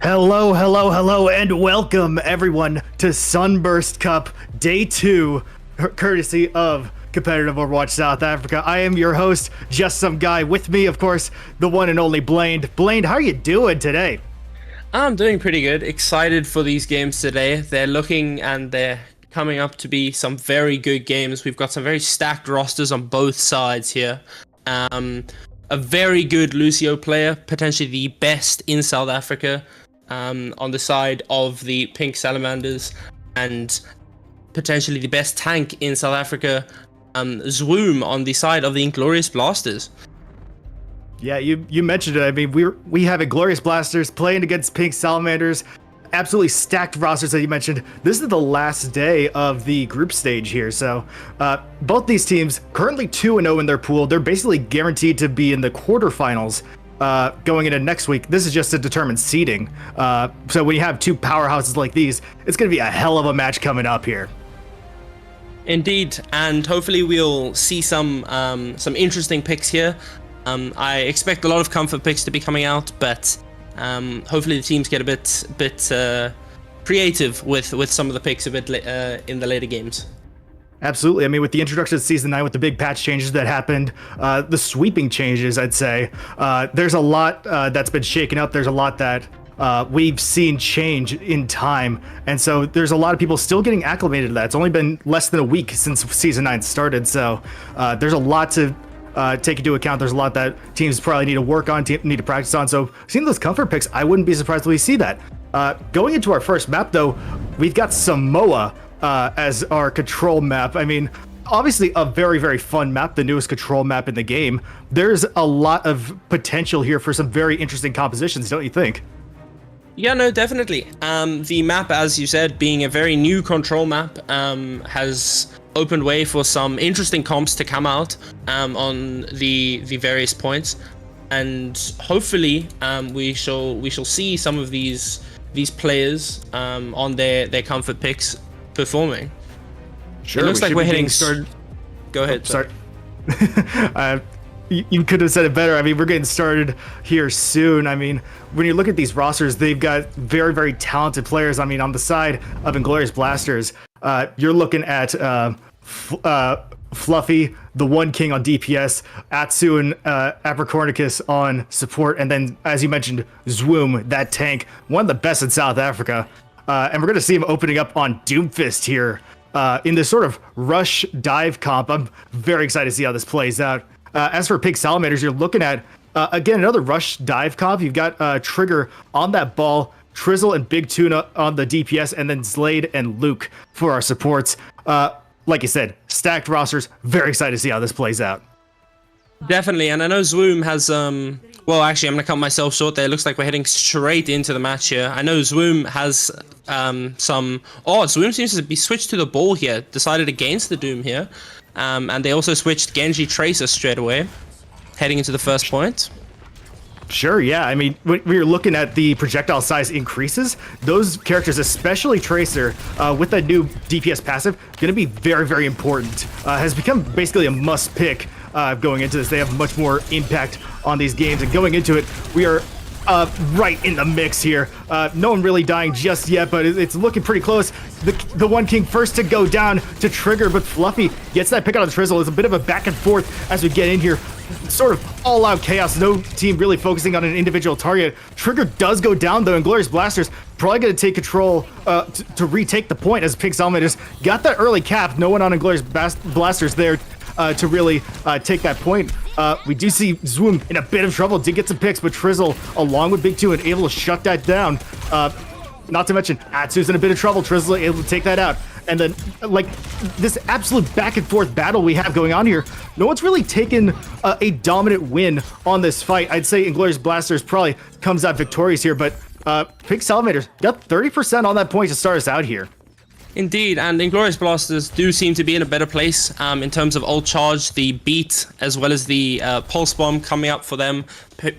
Hello, hello, hello, and welcome everyone to Sunburst Cup Day 2, courtesy of Competitive Overwatch South Africa. I am your host, just some guy. With me, of course, the one and only Blaine. Blaine, how are you doing today? I'm doing pretty good. Excited for these games today. They're coming up to be some very good games. We've got some very stacked rosters on both sides here. A very good Lucio player, potentially the best in South Africa, on the side of the Pink Salamanders, and potentially the best tank in South Africa, Zwoom, on the side of the Inglorious Blasters. Yeah, you mentioned it. I mean, we have Inglorious Blasters playing against Pink Salamanders. Absolutely stacked rosters that you mentioned. This is the last day of the group stage here. So both these teams currently 2-0 in their pool. They're basically guaranteed to be in the quarterfinals going into next week. This is just to determine seeding. So when you have two powerhouses like these, it's going to be a hell of a match coming up here. Indeed, and hopefully we'll see some interesting picks here. I expect a lot of comfort picks to be coming out, but hopefully the teams get a bit creative with some of the picks a bit in the later games. Absolutely. I mean, with the introduction of Season 9, with the big patch changes that happened, the sweeping changes, I'd say, there's a lot that's been shaken up. There's a lot that we've seen change in time. And so there's a lot of people still getting acclimated to that. It's only been less than a week since Season 9 started. So there's a lot to take into account. There's a lot that teams probably need to work on, need to practice on. So seeing those comfort picks, I wouldn't be surprised if we see that. Going into our first map, though, we've got Samoa as our control map. I mean, obviously a very, very fun map, the newest control map in the game. There's a lot of potential here for some very interesting compositions, don't you think? Yeah, no, definitely. The map, as you said, being a very new control map, has opened way for some interesting comps to come out on the various points, and hopefully we shall see some of these players on their comfort picks performing. Sure. It looks like we're hitting started. Go ahead. Sorry. You could have said it better. I mean, we're getting started here soon. I mean, when you look at these rosters, they've got very, very talented players. I mean, on the side of Inglorious Blasters, you're looking at Fluffy, the One King on DPS, Atsu and Apricornicus on support, and then, as you mentioned, Zwoom, that tank, one of the best in South Africa. And we're going to see him opening up on Doomfist here in this sort of rush dive comp. I'm very excited to see how this plays out. As for Pink Salamanders, you're looking at, again, another rush dive comp. You've got Trigger on that ball, Trizzle and Big Tuna on the DPS, and then Slade and Luke for our supports. Like you said, stacked rosters. Very excited to see how this plays out. Definitely, and I know Zwoom has well, actually, I'm gonna cut myself short there. It looks like we're heading straight into the match here. I know Zwoom has Zwoom seems to be switched to the ball here, decided against the Doom here. And they also switched Genji Tracer straight away, heading into the first point. Sure, yeah. I mean, when you're looking at the projectile size increases, those characters, especially Tracer, with that new DPS passive, going to be very, very important. Has become basically a must pick going into this. They have much more impact on these games. And going into it, we are right in the mix here. No one really dying just yet, but it's looking pretty close. The One King first to go down to Trigger, but Fluffy gets that pick out of the Trizzle. It's a bit of a back and forth as we get in here. Sort of all-out chaos. No team really focusing on an individual target. Trigger does go down, though, and Glorious Blasters probably going to take control to retake the point as Pink Salamanders got that early cap. No one on Inglorious Blasters there to really take that point. We do see Zwoom in a bit of trouble. Did get some picks, but Trizzle, along with Big 2, and able to shut that down. Not to mention, Atsu's in a bit of trouble. Trizzle able to take that out. And then, like, this absolute back and forth battle we have going on here, no one's really taken a dominant win on this fight. I'd say Inglorious Blasters probably comes out victorious here, but Pink Salamanders got 30% on that point to start us out here. Indeed, and Inglorious Blasters do seem to be in a better place in terms of ult charge, the beat, as well as the pulse bomb coming up for them.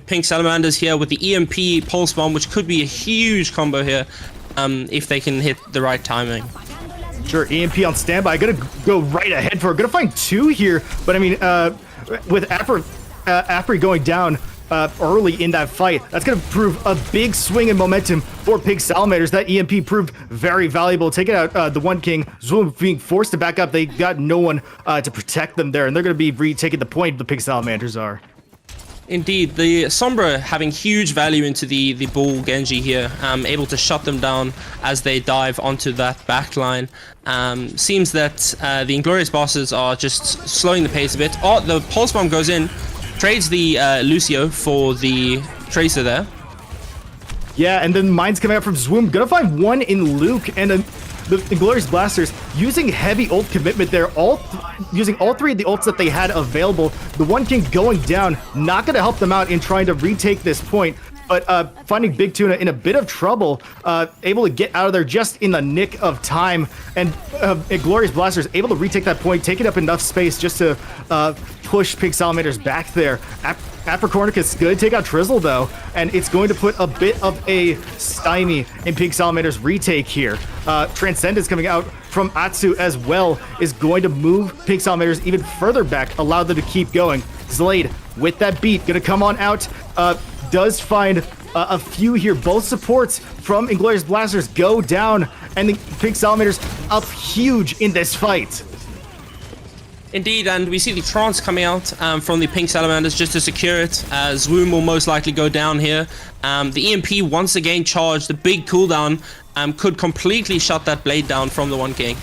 Pink Salamanders here with the EMP pulse bomb, which could be a huge combo here if they can hit the right timing. Sure, EMP on standby. Gonna go right ahead for it. Gonna find two here, but I mean, with Afri going down, early in that fight. That's going to prove a big swing in momentum for Pink Salamanders. That EMP proved very valuable, taking out the One King. Zoom being forced to back up. They got no one to protect them there, and they're going to be retaking the point. The Pink Salamanders are. Indeed, the Sombra having huge value into the Bull Genji here, able to shut them down as they dive onto that backline. Seems that the Inglorious bosses are just slowing the pace a bit. Oh, the Pulse Bomb goes in, trades the Lucio for the Tracer there. Yeah, and then mines coming out from Zwoom. Gonna find one in Luke, and the Inglorious Blasters using heavy ult commitment there, using all three of the ults that they had available. The One King going down, not gonna help them out in trying to retake this point, but finding Big Tuna in a bit of trouble, able to get out of there just in the nick of time, and Inglorious Blasters able to retake that point, taking up enough space just to push Pink Salamanders back there. Apricornicus good take out Trizzle though, and it's going to put a bit of a stymie in Pink Salamanders' retake here. Transcendence coming out from Atsu as well is going to move Pink Salamanders even further back, allow them to keep going. Zlade with that beat, gonna come on out, does find a few here. Both supports from Inglorious Blasters go down, and the Pink Salamanders up huge in this fight. Indeed, and we see the Trance coming out from the Pink Salamanders just to secure it. Zwoom will most likely go down here. The EMP once again charged. The big cooldown could completely shut that blade down from the One King.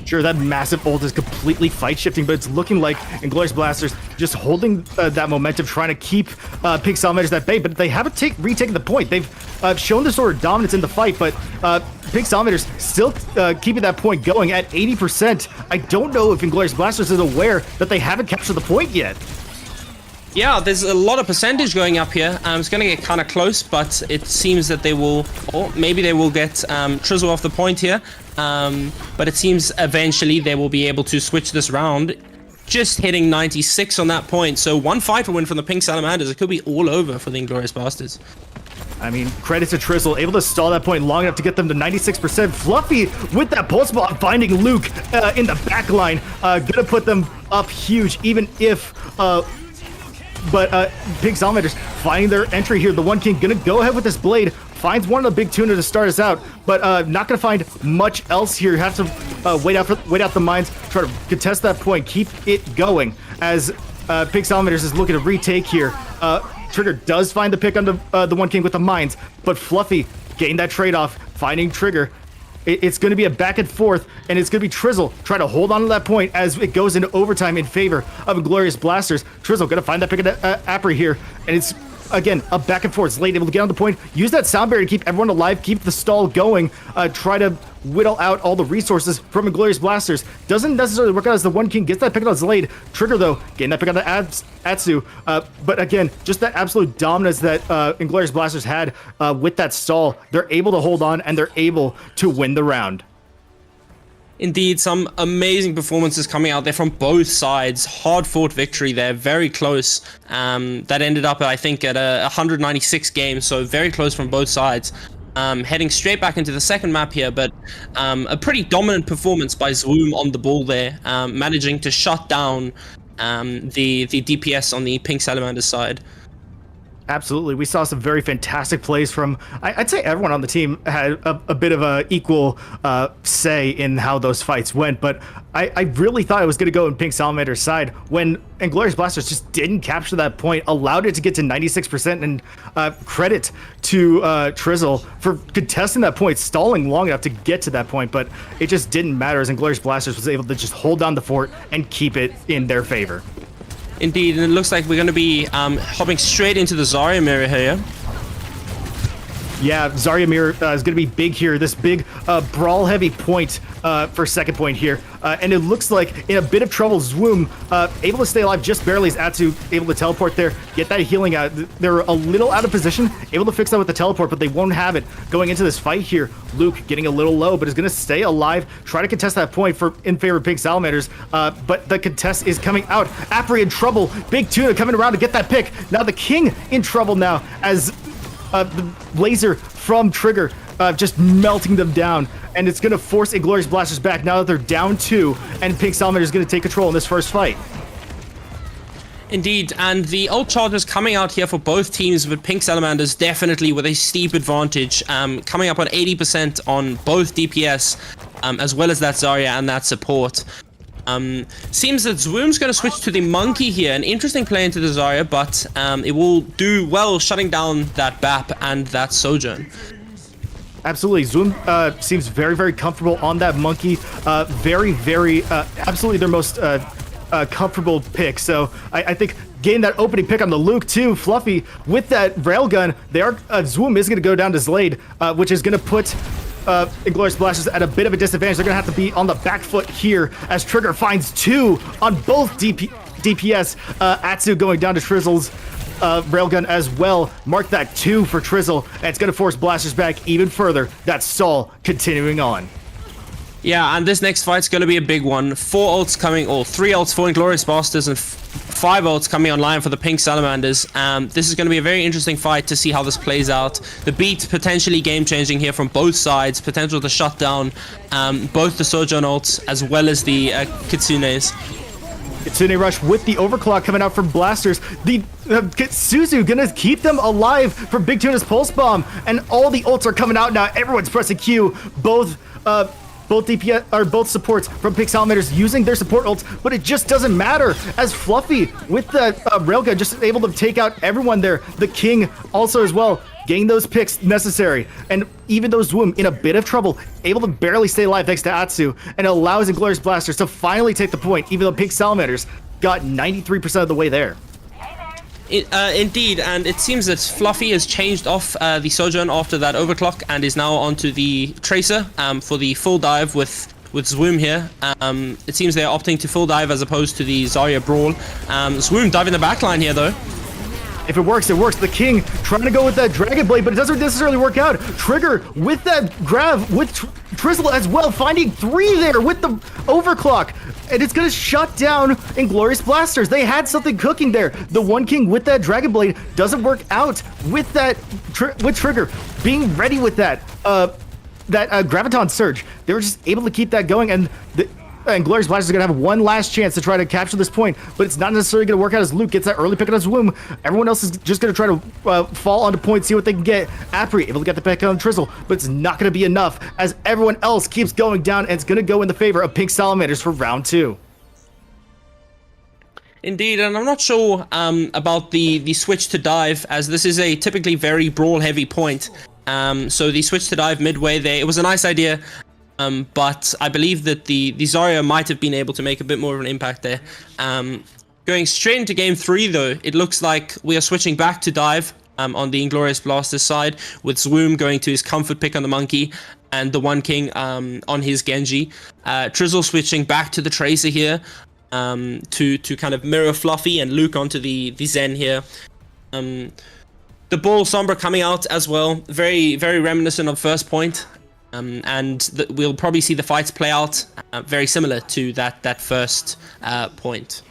Sure, that massive ult is completely fight shifting, but it's looking like Inglorious Blasters just holding that momentum, trying to keep Pink Salamanders at bay, but they haven't retaken the point. They've shown this sort of dominance in the fight, but Pink Salamanders still keeping that point going at 80%. I don't know if Inglorious Blasters is aware that they haven't captured the point yet. Yeah, there's a lot of percentage going up here. It's going to get kind of close, but it seems that they will, or maybe they will get Trizzle off the point here. But it seems eventually they will be able to switch this round, just hitting 96 on that point. So one fighter win from the Pink Salamanders. It could be all over for the Inglorious Bastards. I mean, credit to Trizzle, able to stall that point long enough to get them to 96%. Fluffy with that pulse bomb, finding Luke in the back line. Gonna put them up huge, even if... Pink Salamanders finding their entry here. The One King gonna go ahead with this blade, finds one of the Big Tuna to start us out, but not gonna find much else here. Have to wait out the mines, try to contest that point, keep it going as Pink Salamanders is looking to retake here. Trigger does find the pick on the One King with the mines, but Fluffy getting that trade-off, finding Trigger. It's going to be a back and forth, and it's going to be Trizzle trying to hold on to that point as it goes into overtime in favor of Inglorious Blasters. Trizzle going to find that pick at Apri here, and it's, again, a back and forth. Slade able to get on the point, use that sound barrier to keep everyone alive, keep the stall going, try to whittle out all the resources from Inglorious Blasters. Doesn't necessarily work out as the One King gets that pick on Slade. Trigger, though, getting that pick on the Atsu. But again, just that absolute dominance that Inglorious Blasters had with that stall. They're able to hold on, and they're able to win the round. Indeed, some amazing performances coming out there from both sides. Hard-fought victory there, very close. That ended up, I think, at 196 games, so very close from both sides. Heading straight back into the second map here, but a pretty dominant performance by Zwoom on the ball there, managing to shut down the DPS on the Pink Salamanders side. Absolutely. We saw some very fantastic plays from, I'd say everyone on the team had a bit of a equal say in how those fights went, but I really thought it was going to go in Pink Salamander's side when Inglorious Blasters just didn't capture that point, allowed it to get to 96%, and credit to Trizzle for contesting that point, stalling long enough to get to that point, but it just didn't matter as Inglorious Blasters was able to just hold down the fort and keep it in their favor. Indeed, and it looks like we're going to be hopping straight into the Zarya mirror here. Yeah, Zarya mirror is going to be big here. This big brawl-heavy point for second point here. And it looks like in a bit of trouble, Zwoom able to stay alive just barely as Atsu able to teleport there, get that healing out. They're a little out of position, able to fix that with the teleport, but they won't have it going into this fight here. Luke getting a little low, but is going to stay alive, try to contest that point in favor of Pink Salamanders, but the contest is coming out. Apri in trouble, Big Tuna coming around to get that pick. Now the King in trouble now as the laser from Trigger just melting them down, and it's going to force Inglorious Blasters back now that they're down 2, and Pink Salamander is going to take control in this first fight. Indeed, and the ult charges coming out here for both teams, with Pink Salamanders definitely with a steep advantage, coming up on 80% on both DPS, as well as that Zarya and that support. Seems that Zwoom's going to switch to the Monkey here, an interesting play into the Zarya, but it will do well shutting down that BAP and that Sojourn. Absolutely. Zwoom seems very, very comfortable on that Monkey. Absolutely their most comfortable pick. So I think getting that opening pick on the Luke too, Fluffy, with that railgun, Zwoom is going to go down to Zlade, which is going to put Inglorious Blasters at a bit of a disadvantage. They're going to have to be on the back foot here as Trigger finds 2 on both DPS. Atsu going down to Trizzle's railgun as well. Mark that 2 for Trizzle, and it's going to force Blasters back even further. That's Sol continuing on. Yeah, and this next fight's going to be a big one. 4 ults coming, or 3 ults for Inglorious Bastards, and 5 ults coming online for the Pink Salamanders. This is going to be a very interesting fight to see how this plays out. The beat potentially game-changing here from both sides. Potential to shut down both the Sojourn ults as well as the Kitsunes. Kitsune Rush with the overclock coming out from Blasters. The Suzu gonna keep them alive from Big Tuna's Pulse Bomb, and all the ults are coming out now. Everyone's pressing Q. Both DPS or both supports from Pink Salamanders using their support ults, but it just doesn't matter as Fluffy with the railgun just able to take out everyone there. The King also as well, getting those picks necessary, and even though Zwoom in a bit of trouble, able to barely stay alive thanks to Atsu, and it allows Inglorious Blasters to finally take the point, even though Pink Salamanders got 93% of the way there. Indeed, and it seems that Fluffy has changed off the Sojourn after that overclock and is now onto the Tracer for the full dive with Zwoom here. It seems they're opting to full dive as opposed to the Zarya Brawl. Zwoom diving the backline here though. If it works, it works. The King trying to go with that Dragon Blade, but it doesn't necessarily work out. Trigger with that grab with Trizzle as well, finding 3 there with the overclock. And it's going to shut down Inglorious Blasters. They had something cooking there. The One King with that Dragon Blade doesn't work out with that with Trigger being ready with that Graviton Surge. They were just able to keep that going, and the Inglorious Blasters are going to have one last chance to try to capture this point, but it's not necessarily going to work out as Luke gets that early pick on his Zwoom. Everyone else is just going to try to fall onto point, see what they can get. Apri able to get the pick on Trizzle, but it's not going to be enough as everyone else keeps going down, and it's going to go in the favor of Pink Salamanders for round 2. Indeed, and I'm not sure about the switch to dive, as this is a typically very brawl-heavy point. So the switch to dive midway there, it was a nice idea. But I believe that the Zarya might have been able to make a bit more of an impact there. Going straight into game 3 though, it looks like we are switching back to dive on the Inglorious Blasters side, with Zwoom going to his comfort pick on the Monkey and the One King on his Genji. Trizzle switching back to the Tracer here to kind of mirror Fluffy, and Luke onto the Zen here. The Bull Sombra coming out as well, very, very reminiscent of First Point. And we'll probably see the fights play out very similar to that first point.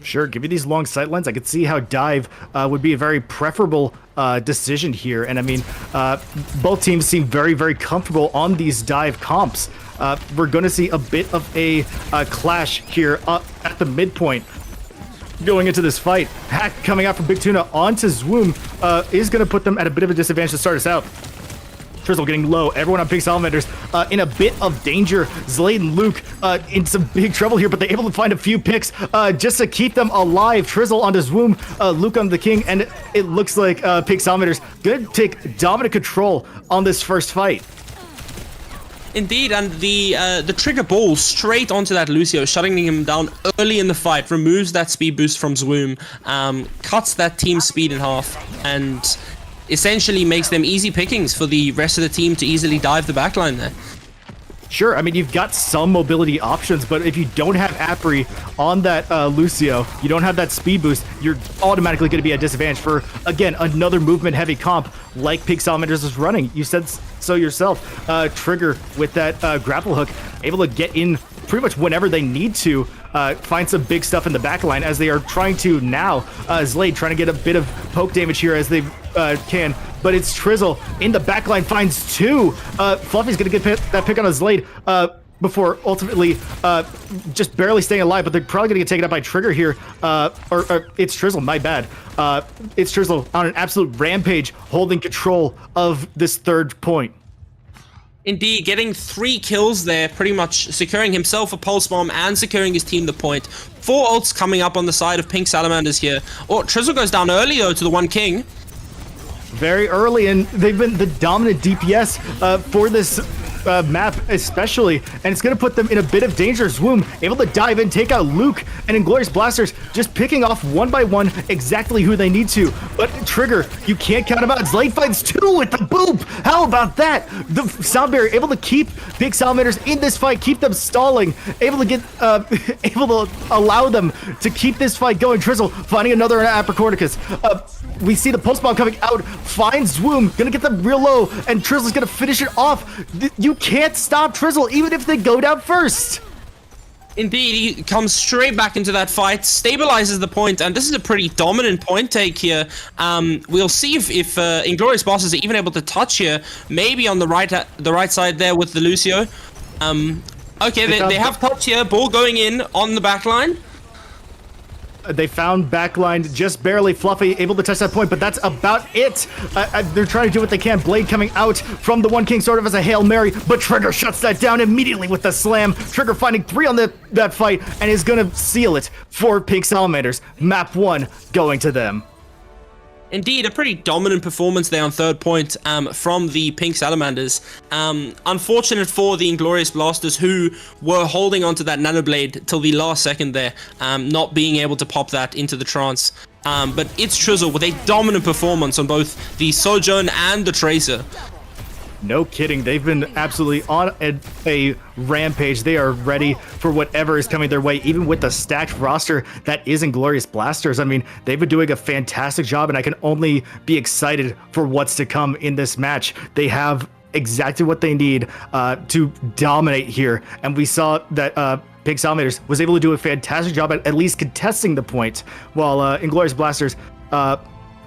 Sure, give you these long sightlines. I could see how dive would be a very preferable decision here. And I mean, both teams seem very, very comfortable on these dive comps. We're going to see a bit of a clash here at the midpoint. Going into this fight, Hack coming out from Big Tuna onto Zwoom is going to put them at a bit of a disadvantage to start us out. Trizzle getting low. Everyone on Pink Salamanders in a bit of danger. Zlade and Luke in some big trouble here, but they're able to find a few picks just to keep them alive. Trizzle onto Zwoom, Luke on the King, and it looks like Pink Salamanders gonna take dominant control on this first fight. Indeed, and the trigger ball straight onto that Lucio, shutting him down early in the fight, removes that speed boost from Zwoom, cuts that team's speed in half, and essentially makes them easy pickings for the rest of the team to easily dive the backline there. Sure, I mean, you've got some mobility options, but if you don't have Apri on that Lucio, you don't have that speed boost, you're automatically going to be at disadvantage for, again, another movement-heavy comp like Pink Salamanders is running. You said so yourself. Trigger with that grapple hook, able to get in pretty much whenever they need to, find some big stuff in the backline as they are trying to now. Zlade trying to get a bit of poke damage here as they can, but it's Trizzle in the backline, finds 2. Fluffy's gonna get that pick on a Zlade. before ultimately just barely staying alive, but they're probably going to get taken out by Trigger here. Or it's Trizzle, my bad. It's Trizzle on an absolute rampage, holding control of this third point. Indeed, getting 3 kills there, pretty much securing himself a pulse bomb and securing his team the point. 4 ults coming up on the side of Pink Salamanders here. Oh, Trizzle goes down early though to the 1 king. Very early, and they've been the dominant DPS for this map especially, and it's going to put them in a bit of danger. Swoom able to dive in, take out Luke, and Inglorious Blasters just picking off one by one exactly who they need to. But Trigger, you can't count him out. It's late fights too with the boop. How about that? The sound barrier able to keep Big Salamanders in this fight, keep them stalling, able to get able to allow them to keep this fight going. Trizzle finding another Apricornicus. We see the pulse bomb coming out, finds Swoom, gonna get them real low, and Trizzle's gonna finish it off. You can't stop Trizzle even if they go down first. Indeed, he comes straight back into that fight, stabilizes the point, and this is a pretty dominant point take here. We'll see if Inglorious Bosses are even able to touch here, maybe on the right side there with the Lucio. Okay, they have touch here, ball going in on the back line. They found backline just barely. Fluffy able to touch that point, but that's about it. They're trying to do what they can. Blade coming out from the 1 king sort of as a Hail Mary, but Trigger shuts that down immediately with the slam. Trigger finding 3 on that fight and is going to seal it for Pink Salamanders. Map 1 going to them. Indeed, a pretty dominant performance there on third point from the Pink Salamanders. Unfortunate for the Inglorious Blasters, who were holding onto that Nanoblade till the last second there, not being able to pop that into the trance. But it's Trizzle with a dominant performance on both the Sojourn and the Tracer. No kidding. They've been absolutely on a rampage. They are ready for whatever is coming their way, even with the stacked roster that is Inglorious Blasters. I mean, they've been doing a fantastic job, and I can only be excited for what's to come in this match. They have exactly what they need to dominate here, and we saw that Pink Salamanders was able to do a fantastic job at least contesting the point, while Inglorious Blasters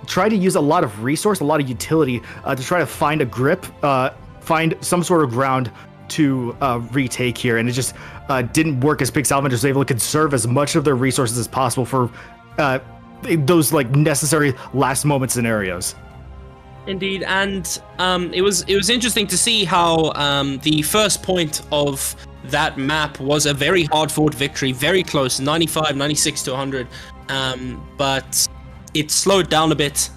try to use a lot of resource, a lot of utility to try to find a grip, find some sort of ground to retake here. And it just didn't work, as Pink Salamanders was able to conserve as much of their resources as possible for those like necessary last moment scenarios. Indeed, and it was interesting to see how the first point of that map was a very hard-fought victory, very close, 95, 96 to 100, but it slowed down a bit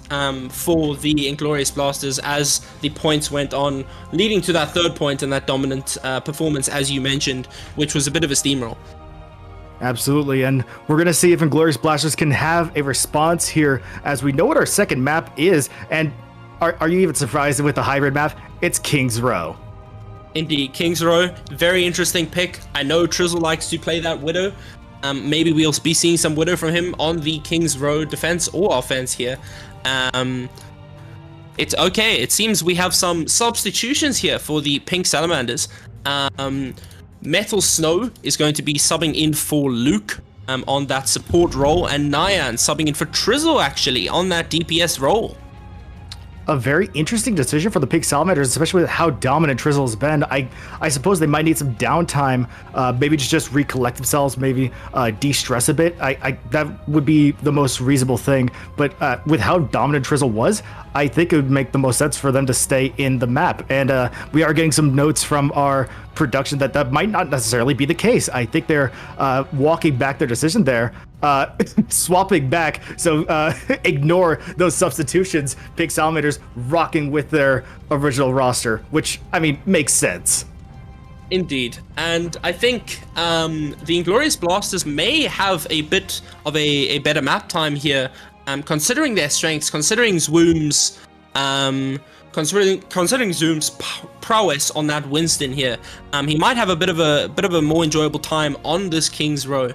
for the Inglorious Blasters as the points went on, leading to that third point and that dominant performance, as you mentioned, which was a bit of a steamroll. Absolutely, and we're going to see if Inglorious Blasters can have a response here, as we know what our second map is. And are you even surprised with the hybrid map? It's King's Row. Indeed, King's Row, very interesting pick. I know Trizzle likes to play that Widow. Maybe we'll be seeing some Widow from him on the King's Row defense or offense here. It's okay. It seems we have some substitutions here for the Pink Salamanders. Metal Snow is going to be subbing in for Luke on that support role, and Nyan subbing in for Trizzle actually on that DPS role. A very interesting decision for the Pink Salamanders, especially with how dominant Trizzle has been. I suppose they might need some downtime, maybe just recollect themselves, maybe de-stress a bit. That would be the most reasonable thing. But with how dominant Trizzle was, I think it would make the most sense for them to stay in the map. And we are getting some notes from our production that might not necessarily be the case. I think they're walking back their decision there, swapping back. So ignore those substitutions. Pink Salamanders rocking with their original roster, which, I mean, makes sense. Indeed, and I think the Inglorious Blasters may have a bit of a better map time here, considering their strengths, considering Swoom's prowess on that Winston here. He might have a bit of a more enjoyable time on this King's Row.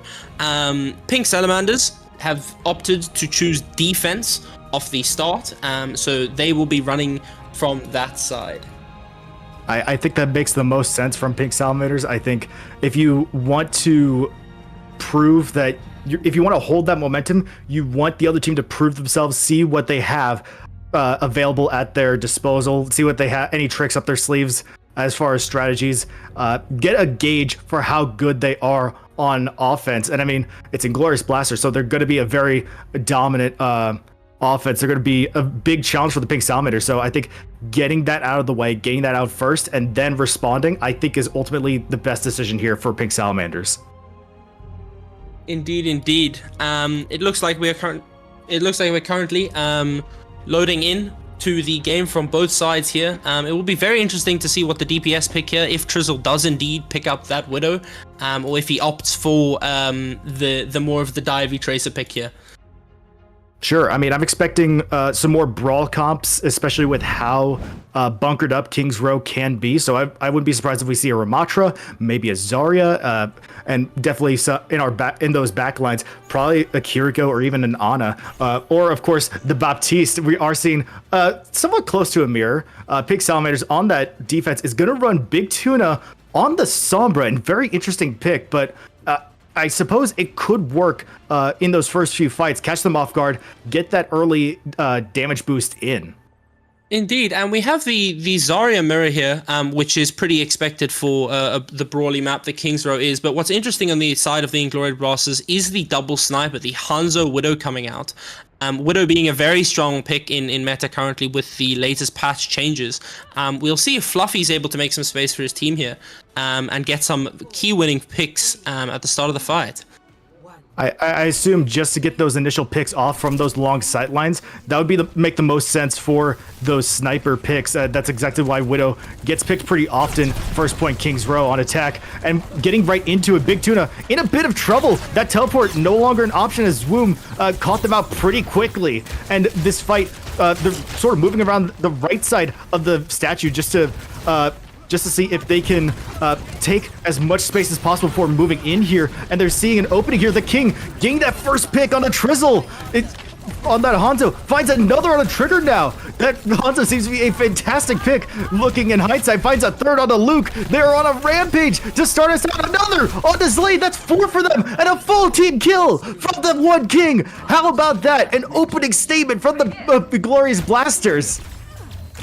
Pink Salamanders have opted to choose defense off the start, so they will be running from that side. I think that makes the most sense from Pink Salamanders. I think if you want to prove that, if you want to hold that momentum, you want the other team to prove themselves, see what they have available at their disposal, see what they have, any tricks up their sleeves, as far as strategies, get a gauge for how good they are on offense. And I mean, it's Inglorious Blaster, so they're going to be a very dominant offense. They're going to be a big challenge for the Pink Salamanders. So I think getting that out of the way, getting that out first, and then responding, I think is ultimately the best decision here for Pink Salamanders. Indeed, indeed. It looks like we're currently loading in to the game from both sides here. It will be very interesting to see what the DPS pick here, if Trizzle does indeed pick up that Widow, or if he opts for the more of the Divey Tracer pick here. Sure. I mean, I'm expecting some more brawl comps, especially with how bunkered up King's Row can be. So I wouldn't be surprised if we see a Ramatra, maybe a Zarya, and definitely in those back lines, probably a Kiriko or even an Ana, or of course the Baptiste. We are seeing somewhat close to a mirror. Pink Salamanders on that defense is going to run Big Tuna on the Sombra, and very interesting pick, but I suppose it could work in those first few fights, catch them off guard, get that early damage boost in. Indeed, and we have the Zarya mirror here, which is pretty expected for the brawly map that King's Row is. But what's interesting on the side of the Inglorious Blasters is the double sniper, the Hanzo Widow coming out. Widow being a very strong pick in meta currently with the latest patch changes. We'll see if Fluffy's able to make some space for his team here and get some key winning picks at the start of the fight. I assume just to get those initial picks off from those long sight lines, that would be make the most sense for those sniper picks. That's exactly why Widow gets picked pretty often. First point King's Row on attack, and getting right into a Big Tuna in a bit of trouble. That teleport no longer an option as Zwoom caught them out pretty quickly. And this fight, they're sort of moving around the right side of the statue just to see if they can take as much space as possible before moving in here. And they're seeing an opening here. The King getting that first pick on the Trizzle. On that Hanzo, finds another on a trigger now. That Hanzo seems to be a fantastic pick. Looking in hindsight, finds a third on the Luke. They're on a rampage to start us out. Another on the Slade. That's 4 for them, and a full team kill from the one King. How about that? An opening statement from the Inglorious Blasters.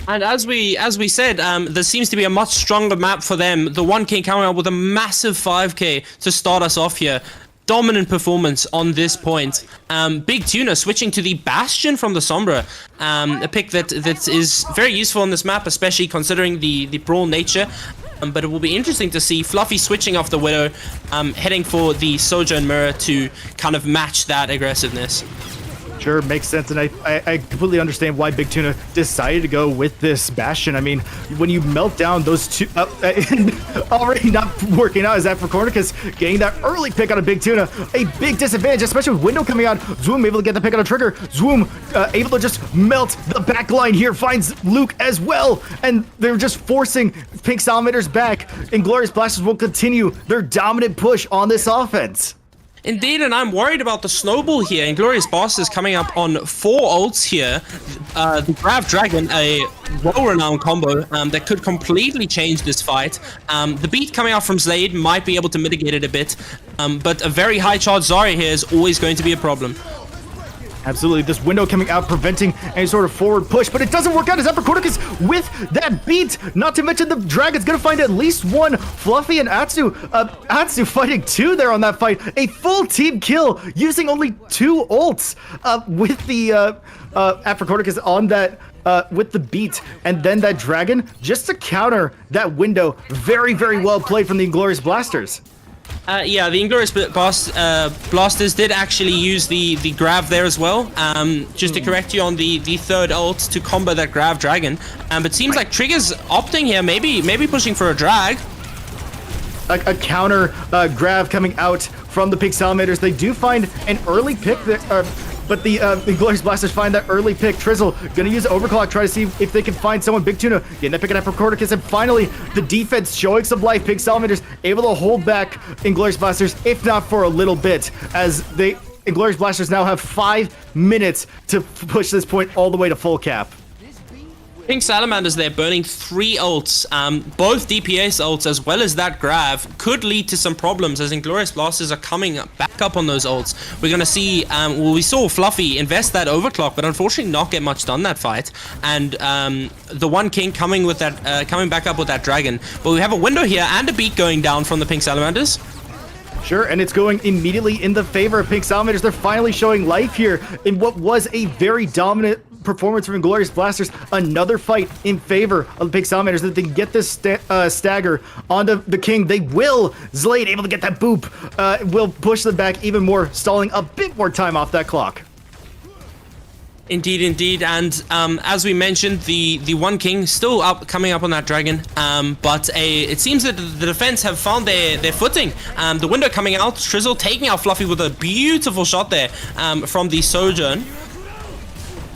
And as we said, there seems to be a much stronger map for them. The One King coming out with a massive 5k to start us off here. Dominant performance on this point. Big Tuna switching to the Bastion from the Sombra. A pick that is very useful on this map, especially considering the brawl nature. But it will be interesting to see Fluffy switching off the Widow, heading for the Sojourn Mirror to kind of match that aggressiveness. Sure, makes sense, and I completely understand why Big Tuna decided to go with this Bastion. I mean, when you melt down those two, already not working out, is that for Cornicus getting that early pick on a Big Tuna, a big disadvantage, especially with Window coming out. Zwoom able to get the pick on a trigger. Zwoom able to just melt the back line here, finds Luke as well, and they're just forcing Pink Salamanders back. Inglorious Blasters will continue their dominant push on this offense. Indeed, and I'm worried about the snowball here. Inglorious Blasters coming up on 4 ults here. The Grav Dragon, a well-renowned combo that could completely change this fight. The beat coming out from Slade might be able to mitigate it a bit, but a very high charge Zarya here is always going to be a problem. Absolutely, this Window coming out, preventing any sort of forward push, but it doesn't work out as Cornicus with that beat. Not to mention the Dragon's gonna find at least one. Fluffy and Atsu, Atsu fighting 2 there on that fight. A full team kill using only 2 ults with the Cornicus on that. With the beat, and then that Dragon just to counter that Window. Very, very well played from the Inglorious Blasters. Yeah, the Inglorious Blasters did actually use the Grav there as well. Just to correct you on the third ult to combo that Grav Dragon. But seems like Trigger's opting here, maybe pushing for a drag. A counter Grav coming out from the Pink Salamanders. They do find an early pick there, but the Inglorious Blasters find that early pick. Trizzle gonna use Overclock, try to see if they can find someone. Big Tuna getting that pick up for Cornicus, and finally the defense showing some life. Pink Salamanders able to hold back Inglorious Blasters, if not for a little bit, as Inglorious Blasters now have 5 minutes to push this point all the way to full cap. Pink Salamanders there burning 3 ults, both DPS ults as well as that grav could lead to some problems as Inglorious Blasters are coming back up on those ults. We're going to see, well, we saw Fluffy invest that overclock, but unfortunately not get much done that fight. And the One King coming with that, coming back up with that dragon. But we have a window here and a beat going down from the Pink Salamanders. Sure, and it's going immediately in the favor of Pink Salamanders. They're finally showing life here in what was a very dominant performance from Inglorious Blasters. Another fight in favor of the Pink Salamanders that they can get this stagger onto the King. They will. Zlade able to get that boop. Will push them back even more, stalling a bit more time off that clock. Indeed, indeed, and as we mentioned, the One King still coming up on that dragon, but it seems that the defense have found their footing. The window coming out, Trizzle taking out Fluffy with a beautiful shot there from the Sojourn.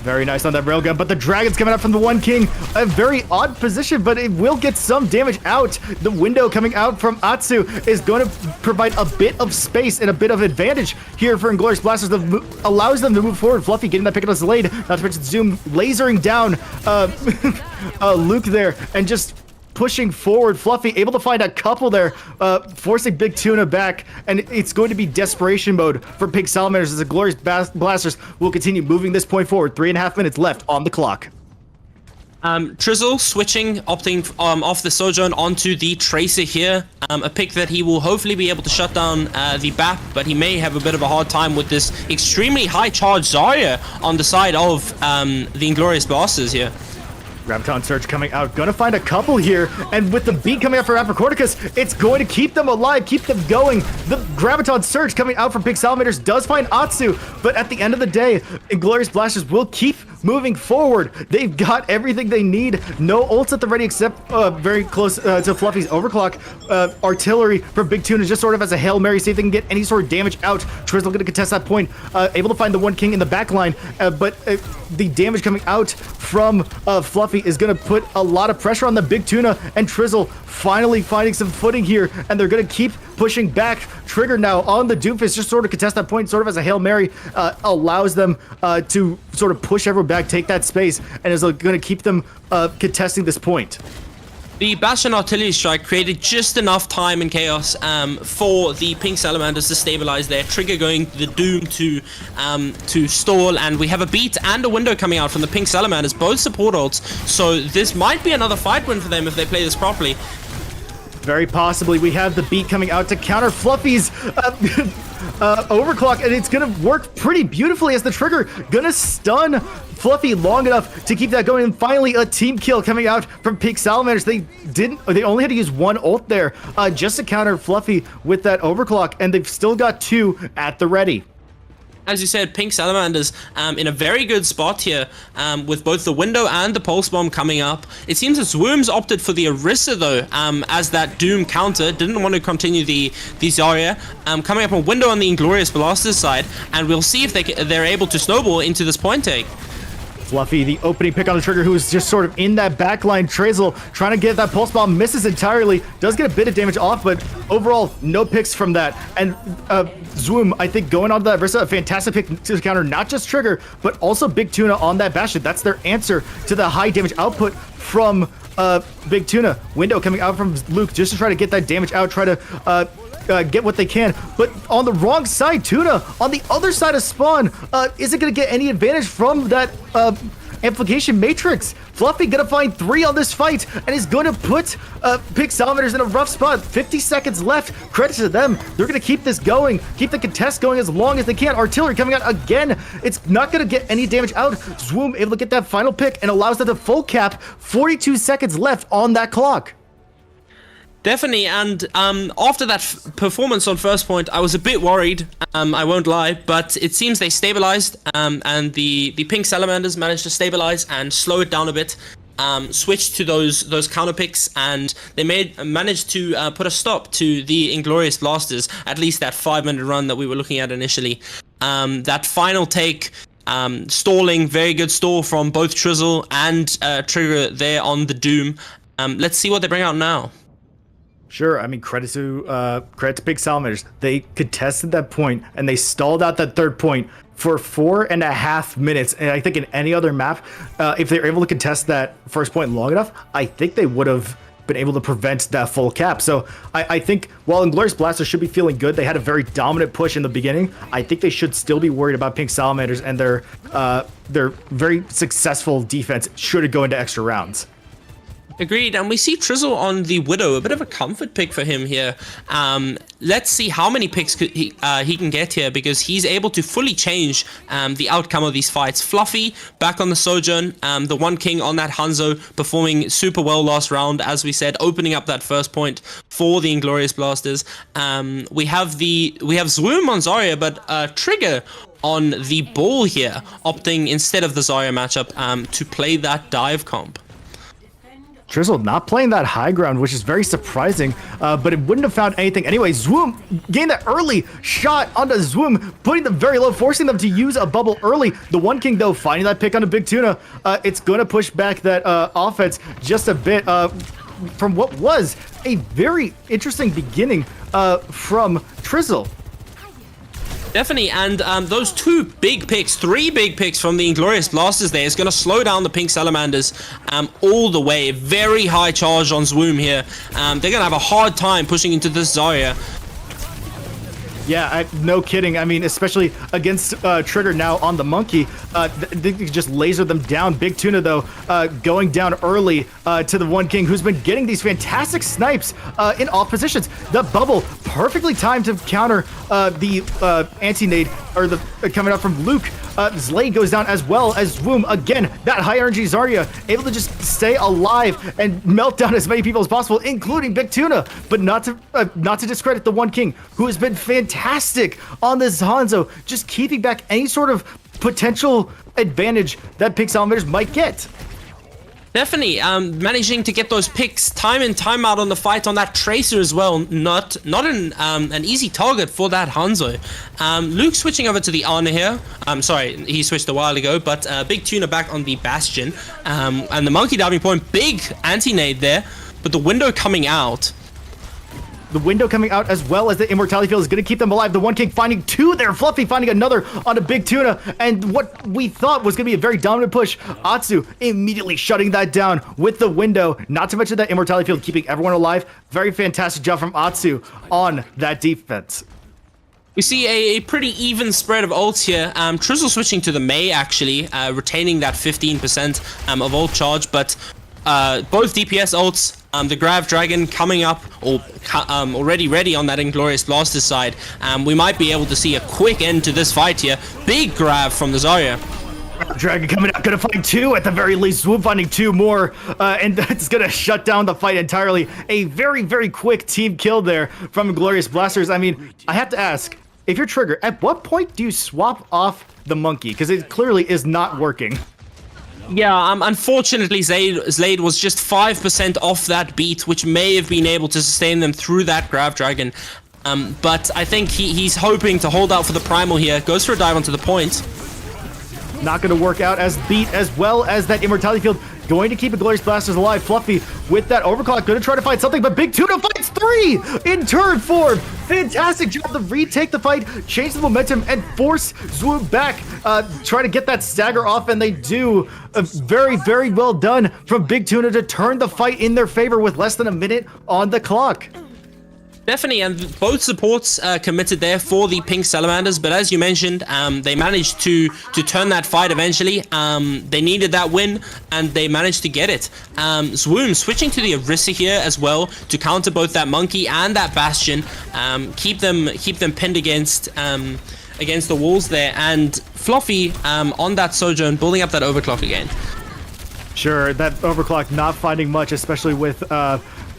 Very nice on that railgun, but the dragon's coming out from the One King. A very odd position, but it will get some damage out. The window coming out from Atsu is going to provide a bit of space and a bit of advantage here for Inglorious Blasters that allows them to move forward. Fluffy getting that pick on his Zlade, not to mention Zoom lasering down Luke there and just pushing forward. Fluffy able to find a couple there, forcing Big Tuna back, and it's going to be desperation mode for Pink Salamanders as the Inglorious Blasters will continue moving this point forward. 3.5 minutes left on the clock. Trizzle switching, opting off the Sojourn onto the Tracer here. A pick that he will hopefully be able to shut down the BAP, but he may have a bit of a hard time with this extremely high charge Zarya on the side of the Inglorious Blasters here. Graviton Surge coming out, gonna find a couple here, and with the beat coming out for Apricorticus, it's going to keep them alive, keep them going. The Graviton Surge coming out from Pink Salamanders does find Atsu, but at the end of the day, Inglorious Blasters will keep moving forward. They've got everything they need. No ults at the ready except very close to Fluffy's overclock. Artillery from Big Tuna just sort of as a Hail Mary, see if they can get any sort of damage out. Trizzle gonna contest that point, able to find the One King in the back line, but the damage coming out from Fluffy is going to put a lot of pressure on the Big Tuna, and Trizzle finally finding some footing here, and they're going to keep pushing back. Trigger now on the Doomfist, just sort of contest that point, sort of as a Hail Mary, allows them to sort of push everyone back, take that space, and is going to keep them contesting this point. The Bastion Artillery Strike created just enough time and chaos for the Pink Salamanders to stabilize their Trigger going the Doom to stall, and we have a beat and a window coming out from the Pink Salamanders, both support ults, so this might be another fight win for them if they play this properly. Very possibly. We have the beat coming out to counter Fluffy's overclock, and it's gonna work pretty beautifully as the Trigger gonna stun Fluffy long enough to keep that going. And finally a team kill coming out from Pink Salamanders. They only had to use one ult there just to counter Fluffy with that overclock, and they've still got 2 at the ready. As you said, Pink Salamanders in a very good spot here with both the window and the pulse bomb coming up. It seems that Zwoom's opted for the Orisa though, as that Doom counter. Didn't want to continue the Zarya. Coming up on window on the Inglorious Blasters side, and we'll see if they're able to snowball into this point take. Fluffy, the opening pick on the Trigger, who is just sort of in that backline. Trizzle trying to get that pulse bomb, misses entirely, does get a bit of damage off, but overall, no picks from that. And Zwoom, I think, going on to that Versa, a fantastic pick to counter not just Trigger, but also Big Tuna on that Bastion. That's their answer to the high damage output from Big Tuna. Window coming out from Luke just to try to get that damage out, try to get what they can, but on the wrong side, Tuna on the other side of spawn isn't going to get any advantage from that amplification matrix. Fluffy gonna find 3 on this fight and is going to put Pink Salamanders in a rough spot. 50 seconds left. Credit to them. They're going to keep this going, keep the contest going as long as they can. Artillery coming out again. It's not going to get any damage out. Zwoom able to get that final pick and allows them to full cap. 42 seconds left on that clock. Definitely, and after that performance on first point, I was a bit worried, I won't lie, but it seems they stabilized, and the Pink Salamanders managed to stabilize and slow it down a bit, switched to those counter picks, and they managed to put a stop to the Inglorious Blasters, at least that 5-minute run that we were looking at initially. That final take, stalling, very good stall from both Trizzle and Trigger there on the Doom. Let's see what they bring out now. Sure, I mean credit to Big Salamanders. They contested that point and they stalled out that third point for 4.5 minutes. And I think in any other map, if they're able to contest that first point long enough, I think they would have been able to prevent that full cap. So I think while Inglorious Blasters should be feeling good, they had a very dominant push in the beginning. I think they should still be worried about Pink Salamanders and their very successful defense should it go into extra rounds. Agreed, and we see Trizzle on the Widow, a bit of a comfort pick for him here. Let's see how many picks he can get here, because he's able to fully change the outcome of these fights. Fluffy back on the Sojourn, the One King on that Hanzo, performing super well last round, as we said, opening up that first point for the Inglorious Blasters. We have Zwoom on Zarya, but Trigger on the Ball here, opting instead of the Zarya matchup to play that dive comp. Trizzle not playing that high ground, which is very surprising, but it wouldn't have found anything anyway. Zwoom gained that early shot onto Zwoom, putting them very low, forcing them to use a bubble early. The One King, though, finding that pick on a Big Tuna. It's going to push back that offense just a bit from what was a very interesting beginning from Trizzle. Definitely, and those three big picks from the Inglorious Blasters there is going to slow down the Pink Salamanders all the way. Very high charge on Zwoom here. They're going to have a hard time pushing into this Zarya. Yeah, no kidding. I mean, especially against Trigger now on the Monkey, they could just laser them down. Big Tuna, though, going down early to the One King, who's been getting these fantastic snipes in all positions. The bubble perfectly timed to counter the anti-nade, or the coming up from Luke. Zlade goes down as well as Zwoom. Again, that high energy Zarya able to just stay alive and melt down as many people as possible, including Big Tuna, but not to discredit the One King, who has been fantastic on this Hanzo, just keeping back any sort of potential advantage that Pink Salamanders might get. Definitely, managing to get those picks time in, time out on the fight on that Tracer as well. Not an easy target for that Hanzo. Luke switching over to the Ana here. Sorry, he switched a while ago, but Big Tuna back on the Bastion. And the Monkey diving point, big anti-nade there, but the window coming out. The window coming out, as well as the immortality field, is going to keep them alive. The One King finding two there. Fluffy finding another on a Big Tuna. And what we thought was going to be a very dominant push, Atsu immediately shutting that down with the window. Not to mention that immortality field keeping everyone alive. Very fantastic job from Atsu on that defense. We see a pretty even spread of ults here. Trizzle switching to the Mei, actually, retaining that 15% of ult charge, but both DPS ults, the Grav Dragon coming up, or already ready on that Inglorious Blaster side. We might be able to see a quick end to this fight here. Big Grav from the Zarya. Dragon coming out, gonna find two at the very least. Zwoom finding two more, and that's gonna shut down the fight entirely. A very, very quick team kill there from Inglorious Blasters. I mean, I have to ask, if you're Trigger, at what point do you swap off the Monkey? Because it clearly is not working. Yeah, unfortunately, Zlade was just 5% off that beat, which may have been able to sustain them through that Grav Dragon. But I think he's hoping to hold out for the Primal here. Goes for a dive onto the point. Not going to work out as beat, as well as that immortality field. Going to keep Inglorious Blasters alive. Fluffy with that overclock, going to try to find something, but Big Tuna fights three in turn form. Fantastic job to retake the fight, change the momentum, and force Zwoom back. Try to get that stagger off, and they do. Very, very well done from Big Tuna to turn the fight in their favor with less than a minute on the clock. Definitely, and both supports committed there for the Pink Salamanders, but as you mentioned, they managed to turn that fight eventually. They needed that win, and they managed to get it. Zwoom switching to the Orisa here as well to counter both that Monkey and that Bastion, keep them pinned against the walls there, and Fluffy on that Sojourn, building up that overclock again. Sure, that overclock not finding much, especially with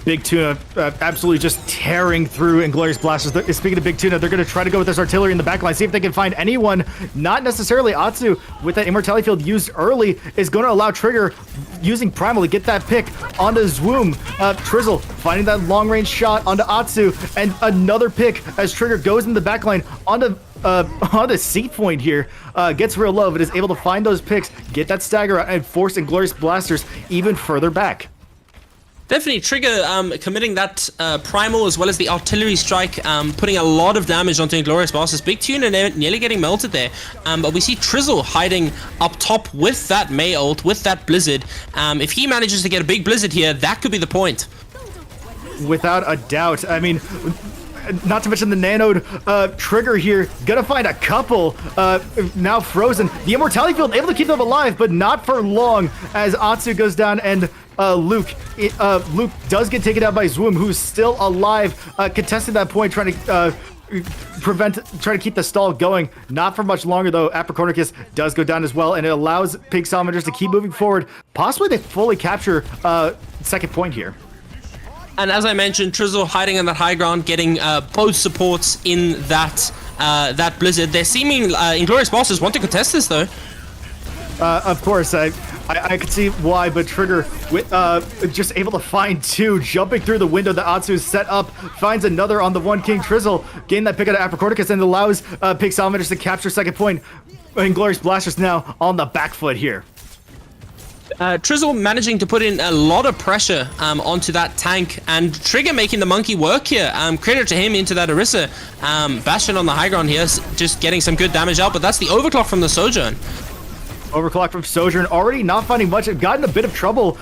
Big Tuna absolutely just tearing through Inglorious Blasters. Speaking of Big Tuna, they're going to try to go with this artillery in the backline, see if they can find anyone. Not necessarily Atsu, with that immortality field used early, is going to allow Trigger using Primal to get that pick onto Zwoom. Trizzle finding that long-range shot onto Atsu, and another pick as Trigger goes in the backline onto Seat Point here. Gets real low, but is able to find those picks, get that stagger out, and force Inglorious Blasters even further back. Definitely Trigger committing that primal as well as the artillery strike, putting a lot of damage onto Inglorious Bosses. Big Tuna nearly getting melted there, but we see Trizzle hiding up top with that May ult, with that Blizzard. If he manages to get a big Blizzard here, that could be the point. Without a doubt. I mean, not to mention the Nanode Trigger here, gonna find a couple now frozen. The Immortality Field able to keep them alive, but not for long as Atsu goes down and Luke does get taken out by Zwoom, who's still alive, contesting that point, trying to trying to keep the stall going. Not for much longer though. Apricornicus does go down as well, and it allows Pink Salamanders to keep moving forward. Possibly they fully capture second point here. And as I mentioned, Trizzle hiding on that high ground, getting both supports in that Blizzard. They're seeming Inglorious Bosses want to contest this though. Of course, I could see why, but Trigger with just able to find two, jumping through the window that Atsu set up, finds another on the one King Trizzle, gain that pick out of Apricornicus, and allows Pink Salamanders to capture second point. Inglorious Blasters now on the back foot here. Trizzle managing to put in a lot of pressure onto that tank, and Trigger making the monkey work here. Credit to him into that Orisa. Bastion on the high ground here, just getting some good damage out, but that's the overclock from the Sojourn. Overclock from Sojourn, already not finding much. Got in a bit of trouble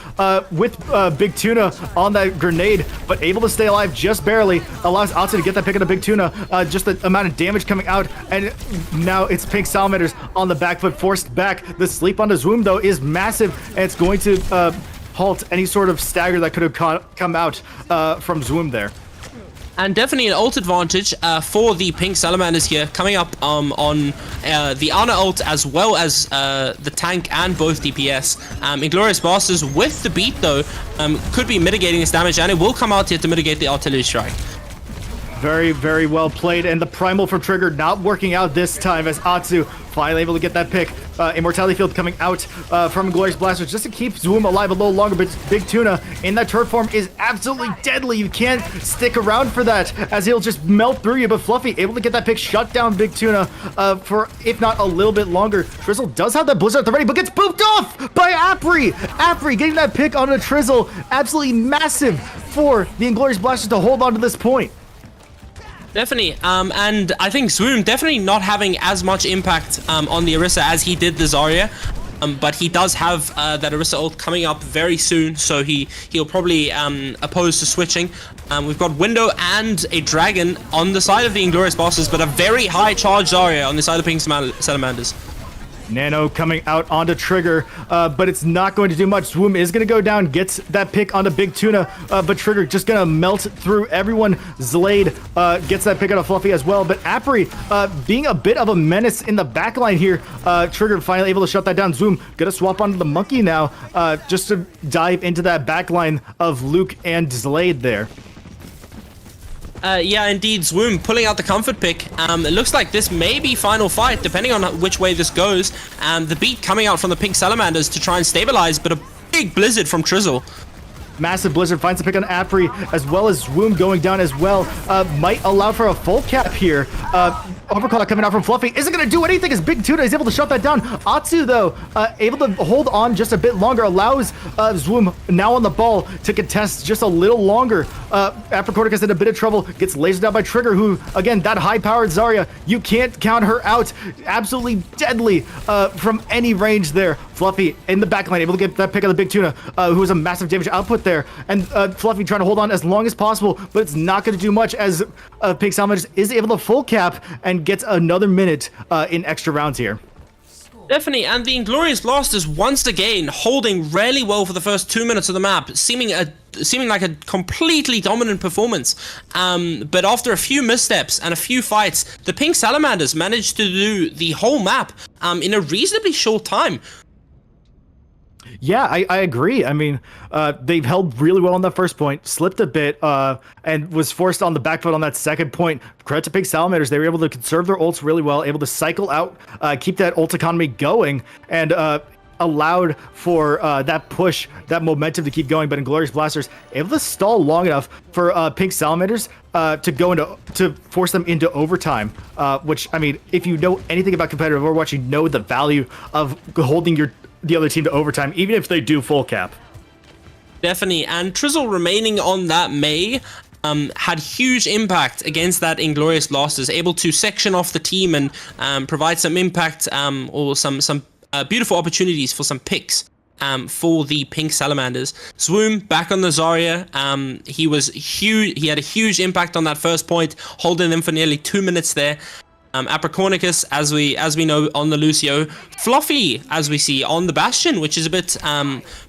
with Big Tuna on that grenade, but able to stay alive just barely. Allows Atsu to get that pick on the Big Tuna. Just the amount of damage coming out, and now it's Pink Salamanders on the back foot, forced back. The sleep on the Zwoom, though, is massive, and it's going to halt any sort of stagger that could have come out from Zwoom there. And definitely an ult advantage for the Pink Salamanders here, coming up on the Ana ult as well as the tank and both DPS. Inglorious Bosses with the beat though could be mitigating this damage, and it will come out here to mitigate the artillery strike. Very, very well played, and the primal from Trigger not working out this time as Atsu finally able to get that pick. Immortality Field coming out from Inglorious Blasters just to keep Zwoom alive a little longer, but Big Tuna in that turret form is absolutely deadly. You can't stick around for that as he'll just melt through you, but Fluffy able to get that pick, shut down Big Tuna for if not a little bit longer. Trizzle does have that Blizzard at the ready, but gets booped off by Apri! Apri getting that pick on a Trizzle, absolutely massive for the Inglorious Blasters to hold on to this point. Definitely, and I think Zwoom definitely not having as much impact on the Orisa as he did the Zarya, but he does have that Orisa ult coming up very soon, so he'll probably oppose to switching. We've got Window and a Dragon on the side of the Inglorious Bosses, but a very high charge Zarya on the side of Pink Salamanders. Nano coming out onto Trigger, but it's not going to do much. Zwoom is going to go down, gets that pick onto Big Tuna, but Trigger just going to melt through everyone. Zlade gets that pick out of Fluffy as well, but Apri being a bit of a menace in the backline here. Trigger finally able to shut that down. Zwoom going to swap onto the Monkey now, just to dive into that backline of Luke and Zlade there. Yeah, indeed, Zwoom pulling out the comfort pick. It looks like this may be final fight, depending on which way this goes. The beat coming out from the Pink Salamanders to try and stabilize, but a big Blizzard from Trizzle. Massive Blizzard finds the pick on Apri, as well as Zwoom going down as well. Might allow for a full cap here. Overclock coming out from Fluffy isn't going to do anything as Big Tuna is able to shut that down. Atsu, though, able to hold on just a bit longer, allows Zwoom now on the ball to contest just a little longer. Apricornicus in a bit of trouble, gets lasered down by Trigger, who, again, that high-powered Zarya, you can't count her out. Absolutely deadly from any range there. Fluffy in the backline, able to get that pick of the Big Tuna, who has a massive damage output there. And Fluffy trying to hold on as long as possible, but it's not going to do much as Pink Salamanders is able to full cap and gets another minute in extra rounds here. Definitely, and the Inglorious Blasters once again holding really well for the first 2 minutes of the map, seeming like a completely dominant performance. But after a few missteps and a few fights, the Pink Salamanders managed to do the whole map in a reasonably short time. Yeah, I agree. I mean, they've held really well on that first point, slipped a bit, and was forced on the back foot on that second point. Credit to Pink Salamanders. They were able to conserve their ults really well, able to cycle out, keep that ult economy going, and allowed for that push, that momentum to keep going. But Inglorious Blasters able to stall long enough for Pink Salamanders to force them into overtime, which, I mean, if you know anything about competitive Overwatch, you know the value of holding the other team to overtime, even if they do full cap. Definitely, and Trizzle remaining on that Mei had huge impact against that Inglorious Blasters, able to section off the team and provide some impact or some beautiful opportunities for some picks for the pink Salamanders. Swoom back on the Zarya. He was huge. He had a huge impact on that first point, holding them for nearly 2 minutes there. Apricornicus, as we know, on the Lucio. Fluffy, as we see, on the Bastion, which is a bit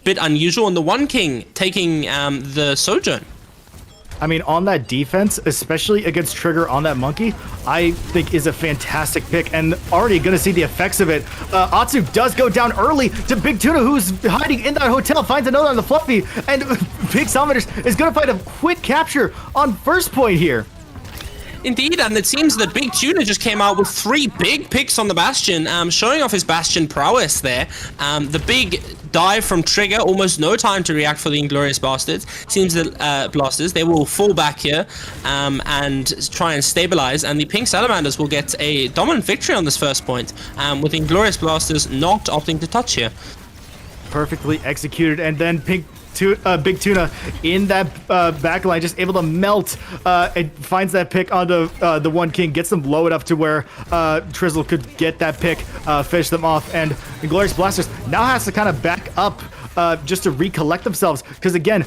unusual. And the One King taking the Sojourn. I mean, on that defense, especially against Trigger on that Monkey, I think is a fantastic pick, and already going to see the effects of it. Atsu does go down early to Big Tuna, who's hiding in that hotel, finds a note on the Fluffy, and Big Salamanders is going to find a quick capture on first point here. Indeed, and it seems that Big Tuna just came out with 3 big picks on the Bastion, showing off his Bastion prowess there. The big dive from Trigger, almost no time to react for the Inglorious Bastards. Seems that Blasters, they will fall back here and try and stabilize, and the Pink Salamanders will get a dominant victory on this first point, with Inglorious Blasters not opting to touch here. Perfectly executed, and then Big Tuna in that backline, just able to melt and finds that pick onto the One King, gets them low enough to where Trizzle could get that pick, finish them off, and Inglorious Blasters now has to kind of back up just to recollect themselves, because again,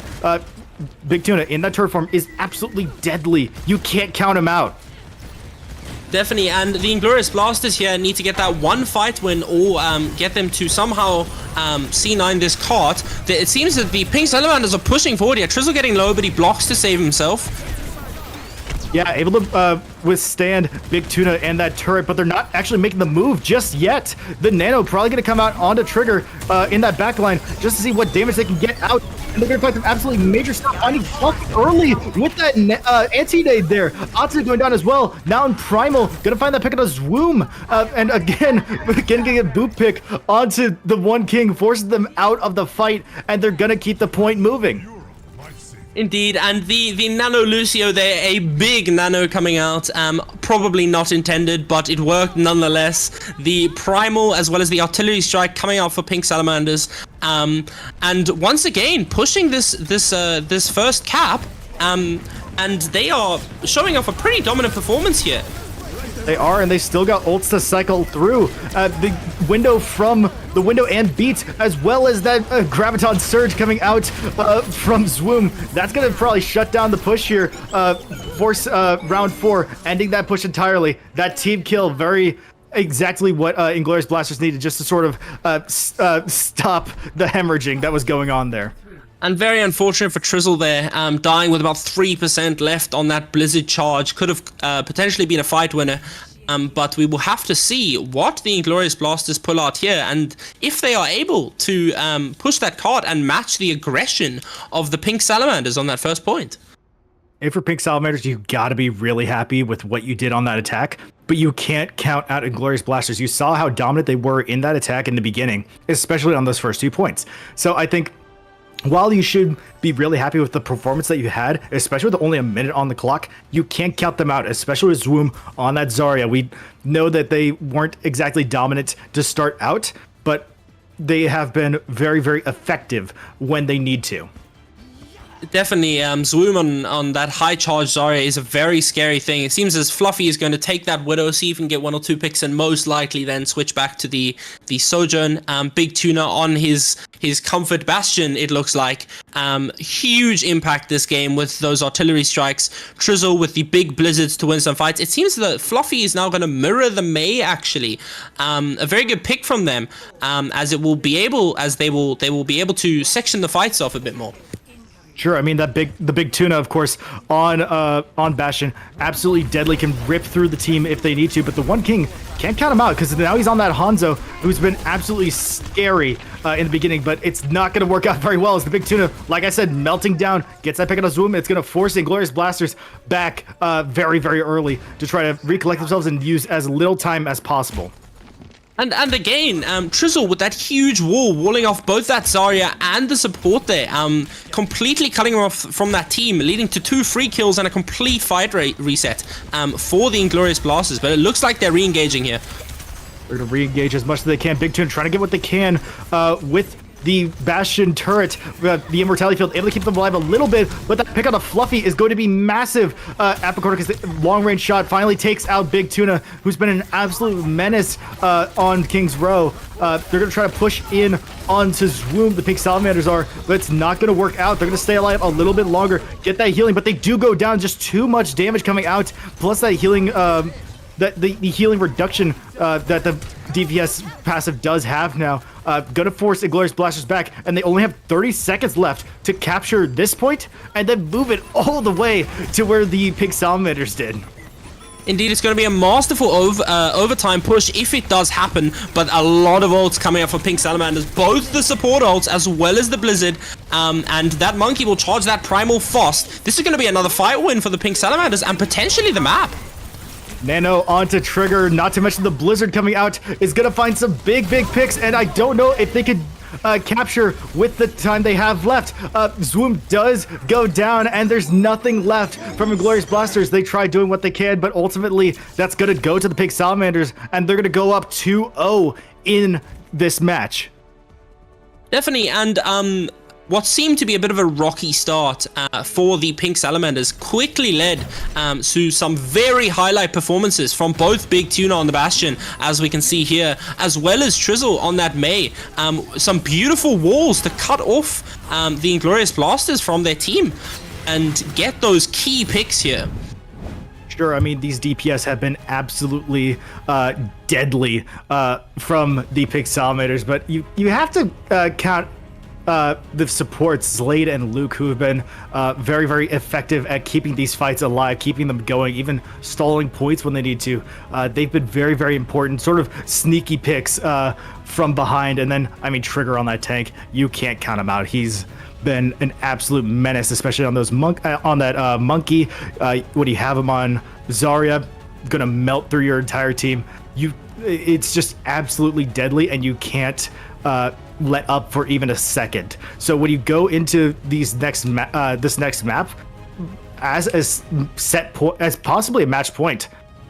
Big Tuna in that turret form is absolutely deadly. You can't count him out. Definitely, and the Inglorious Blasters here need to get that one fight win or get them to somehow C9 this cart. It seems that the Pink Salamanders are pushing forward here. Trizzle getting low, but he blocks to save himself. Yeah, able to withstand Big Tuna and that turret, but they're not actually making the move just yet. The Nano probably going to come out onto Trigger in that backline just to see what damage they can get out. And they're going to find some absolutely major stuff. Finding Fluff early with that anti-nade there. Atsu going down as well. Now in Primal, going to find that pick on a Swoom. And again, going to get a boot pick onto the One King, forces them out of the fight, and they're going to keep the point moving. Indeed, and the Nano Lucio there, a big Nano coming out, probably not intended, but it worked nonetheless. The Primal as well as the Artillery Strike coming out for Pink Salamanders, and once again pushing this first cap, and they are showing off a pretty dominant performance here. They are, and they still got ults to cycle through. The window and beat, as well as that Graviton Surge coming out from Swoom. That's going to probably shut down the push here. Force round 4, ending that push entirely. That team kill, very exactly what Inglorious Blasters needed, just to sort of stop the hemorrhaging that was going on there. And very unfortunate for Trizzle there, dying with about 3% left on that Blizzard charge. Could have potentially been a fight winner, but we will have to see what the Inglorious Blasters pull out here, and if they are able to push that card and match the aggression of the Pink Salamanders on that first point. And for Pink Salamanders, you got to be really happy with what you did on that attack, but you can't count out Inglorious Blasters. You saw how dominant they were in that attack in the beginning, especially on those first 2 points. So I think while you should be really happy with the performance that you had, especially with only a minute on the clock, you can't count them out, especially with Swoom on that Zarya. We know that they weren't exactly dominant to start out, but they have been very, very effective when they need to. Definitely, Swoom on that high charge Zarya is a very scary thing. It seems as Fluffy is going to take that Widow, see if he can get 1 or 2 picks, and most likely then switch back to the Sojourn. Big Tuna on his comfort Bastion, it looks like. Huge impact this game with those artillery strikes. Trizzle with the big blizzards to win some fights. It seems that Fluffy is now going to mirror the Mei, actually. A very good pick from them, as they will be able to section the fights off a bit more. Sure, I mean the big Tuna, of course, on Bastion, absolutely deadly, can rip through the team if they need to, but the One King can't count him out because now he's on that Hanzo, who's been absolutely scary in the beginning, but it's not going to work out very well as the big Tuna, like I said, melting down, gets that pick on a Zoom. It's going to force Inglorious Blasters back very, very early to try to recollect themselves and use as little time as possible. And again, Trizzle with that huge wall, walling off both that Zarya and the support there, completely cutting her off from that team, leading to 2 free kills and a complete fight rate reset for the Inglorious Blasters. But it looks like they're re-engaging here. They're going to re-engage as much as they can. Big Tune trying to get what they can with the Bastion turret, the Immortality Field, able to keep them alive a little bit, but that pick on the Fluffy is going to be massive. Apicorticus, the long-range shot, finally takes out Big Tuna, who's been an absolute menace on King's Row. They're going to try to push in onto Zwoom. The pink Salamanders are, but it's not going to work out. They're going to stay alive a little bit longer, get that healing, but they do go down. Just too much damage coming out, plus that healing, the healing reduction that the DPS passive does have now. Gonna force Inglorious Blasters back, and they only have 30 seconds left to capture this point, and then move it all the way to where the pink Salamanders did. Indeed, it's going to be a masterful overtime push if it does happen, but a lot of ults coming up for Pink Salamanders, both the support ults as well as the Blizzard, and that Monkey will charge that Primal fast. This is going to be another fight win for the Pink Salamanders and potentially the map. Nano onto Trigger, not to mention the Blizzard coming out is going to find some big picks, and I don't know if they could capture with the time they have left. Zwoom does go down, and there's nothing left from Inglorious Blasters. They try doing what they can, but ultimately that's going to go to the Pink Salamanders, and they're going to go up 2-0 in this match. Definitely, and what seemed to be a bit of a rocky start for the Pink Salamanders quickly led to some very highlight performances from both Big Tuna on the Bastion, as we can see here, as well as Trizzle on that Mei. Some beautiful walls to cut off the Inglorious Blasters from their team and get those key picks here. Sure, I mean, these DPS have been absolutely deadly from the Pink Salamanders, but you have to count the supports, Slade and Luke, who have been very effective at keeping these fights alive, keeping them going, even stalling points when they need to. They've been very important, sort of sneaky picks from behind. And then, I mean, Trigger on that tank, you can't count him out. He's been an absolute menace, especially on those Monkey. When you have him on Zarya, gonna melt through your entire team. It's just absolutely deadly, and you can't let up for even a second. So when you go into these this next map as a set point, as possibly a match point,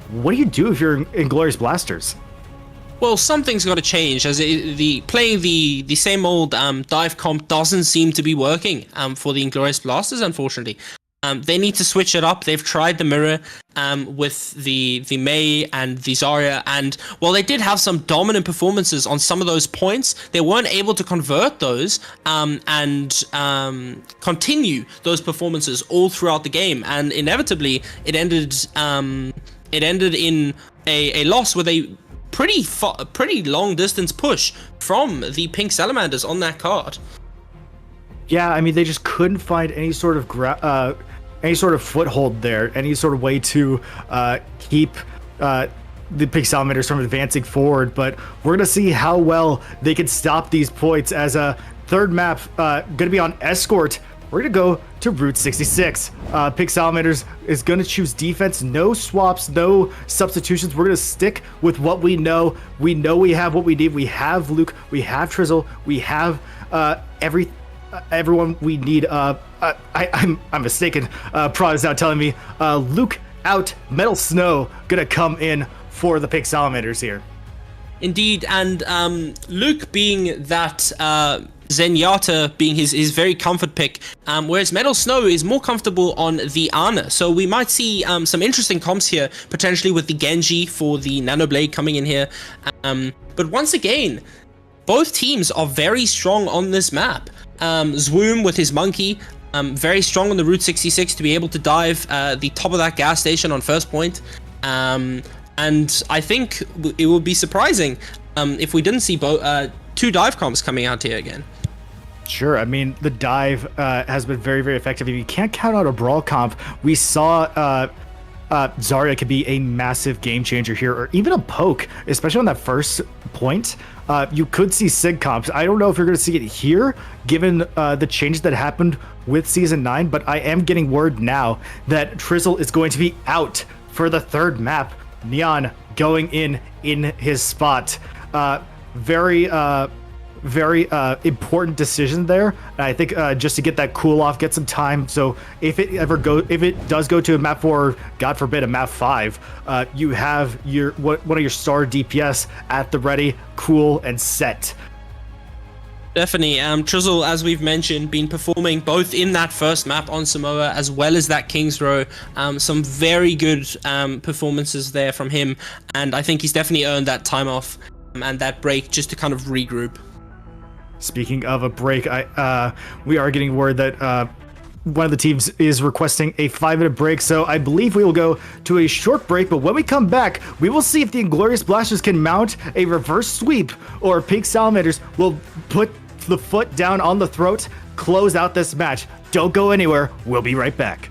what do you do if you're Inglorious Blasters? Well, something's got to change, as playing the same old dive comp doesn't seem to be working for the Inglorious Blasters, unfortunately. They need to switch it up. They've tried the mirror with the Mei and the Zarya, and while they did have some dominant performances on some of those points, they weren't able to convert those and continue those performances all throughout the game. And inevitably, it ended in a loss with a pretty long distance push from the Pink Salamanders on that card. Yeah, I mean, they just couldn't find any sort of foothold there, any sort of way to keep the Pink Salamanders from advancing forward. But we're gonna see how well they can stop these points. As a third map gonna be on Escort, we're gonna go to Route 66. Pink Salamanders is gonna choose defense, no swaps, no substitutions. We're gonna stick with what we know. We know we have what we need. We have Luke, we have Trizzle, we have everyone we need. I'm mistaken. Prod is now telling me Luke out, Metal Snow gonna come in for the Pink Salamanders here. Indeed, and Luke being that Zenyatta being his very comfort pick, whereas Metal Snow is more comfortable on the Ana. So we might see some interesting comps here, potentially with the Genji for the Nanoblade coming in here. But once again, both teams are very strong on this map. Zwoom with his Monkey, very strong on the Route 66 to be able to dive the top of that gas station on first point. And I think it would be surprising if we didn't see two dive comps coming out here again. Sure, I mean, the dive has been very effective. If you can't count out a brawl comp, we saw Zarya could be a massive game changer here, or even a poke, especially on that first point. You could see Sig comps. I don't know if you're going to see it here, given the changes that happened with Season 9, but I am getting word now that Trizzle is going to be out for the third map. Neon going in his spot. Very important decision there. And I think just to get that cool off, get some time. So if it does go to a map 4, God forbid a map 5, you have one of your star DPS at the ready, cool and set. Definitely. Trizzle, as we've mentioned, been performing both in that first map on Samoa as well as that King's Row. Some very good performances there from him, and I think he's definitely earned that time off and that break just to kind of regroup. Speaking of a break, we are getting word that one of the teams is requesting a 5-minute break, so I believe we will go to a short break, but when we come back, we will see if the Inglorious Blasters can mount a reverse sweep, or Pink Salamanders will put the foot down on the throat, close out this match. Don't go anywhere, we'll be right back.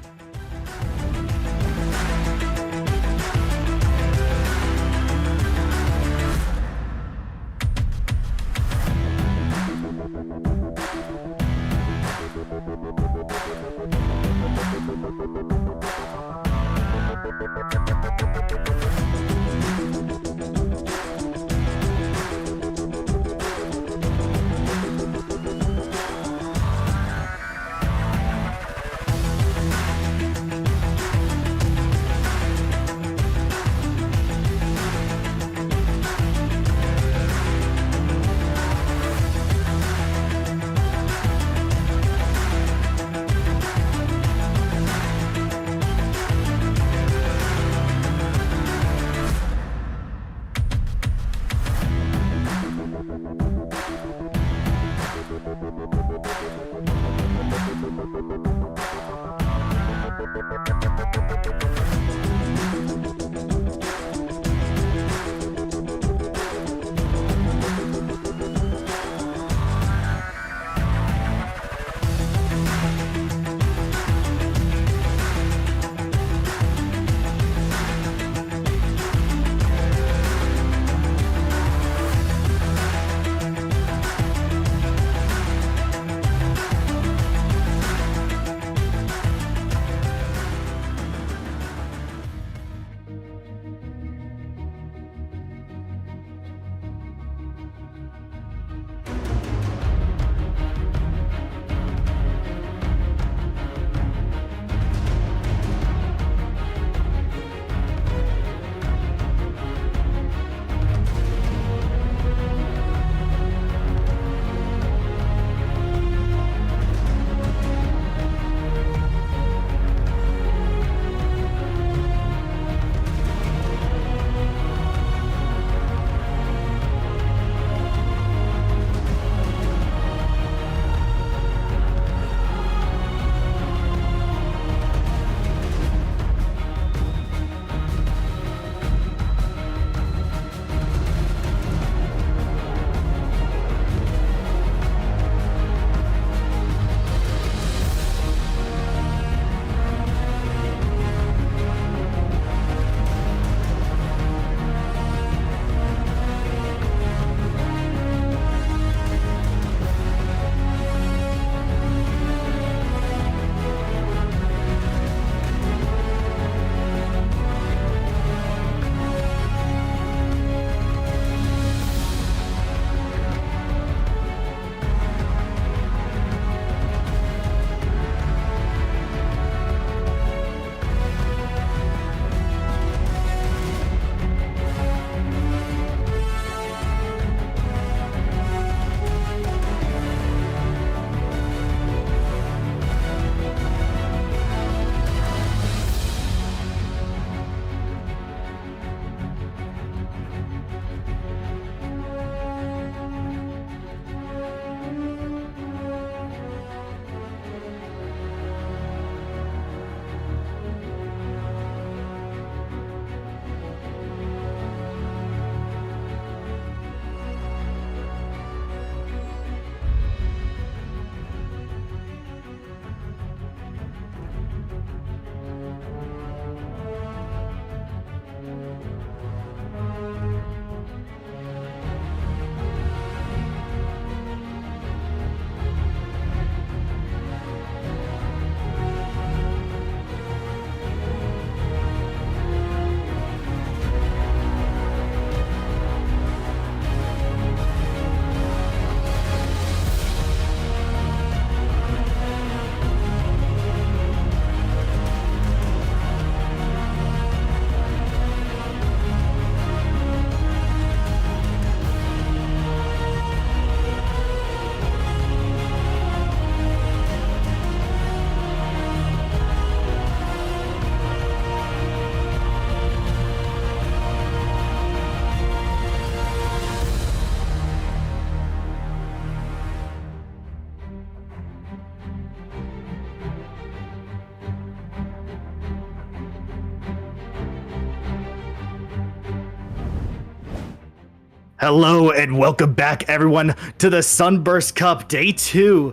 Hello and welcome back, everyone, to the Sunburst Cup Day 2.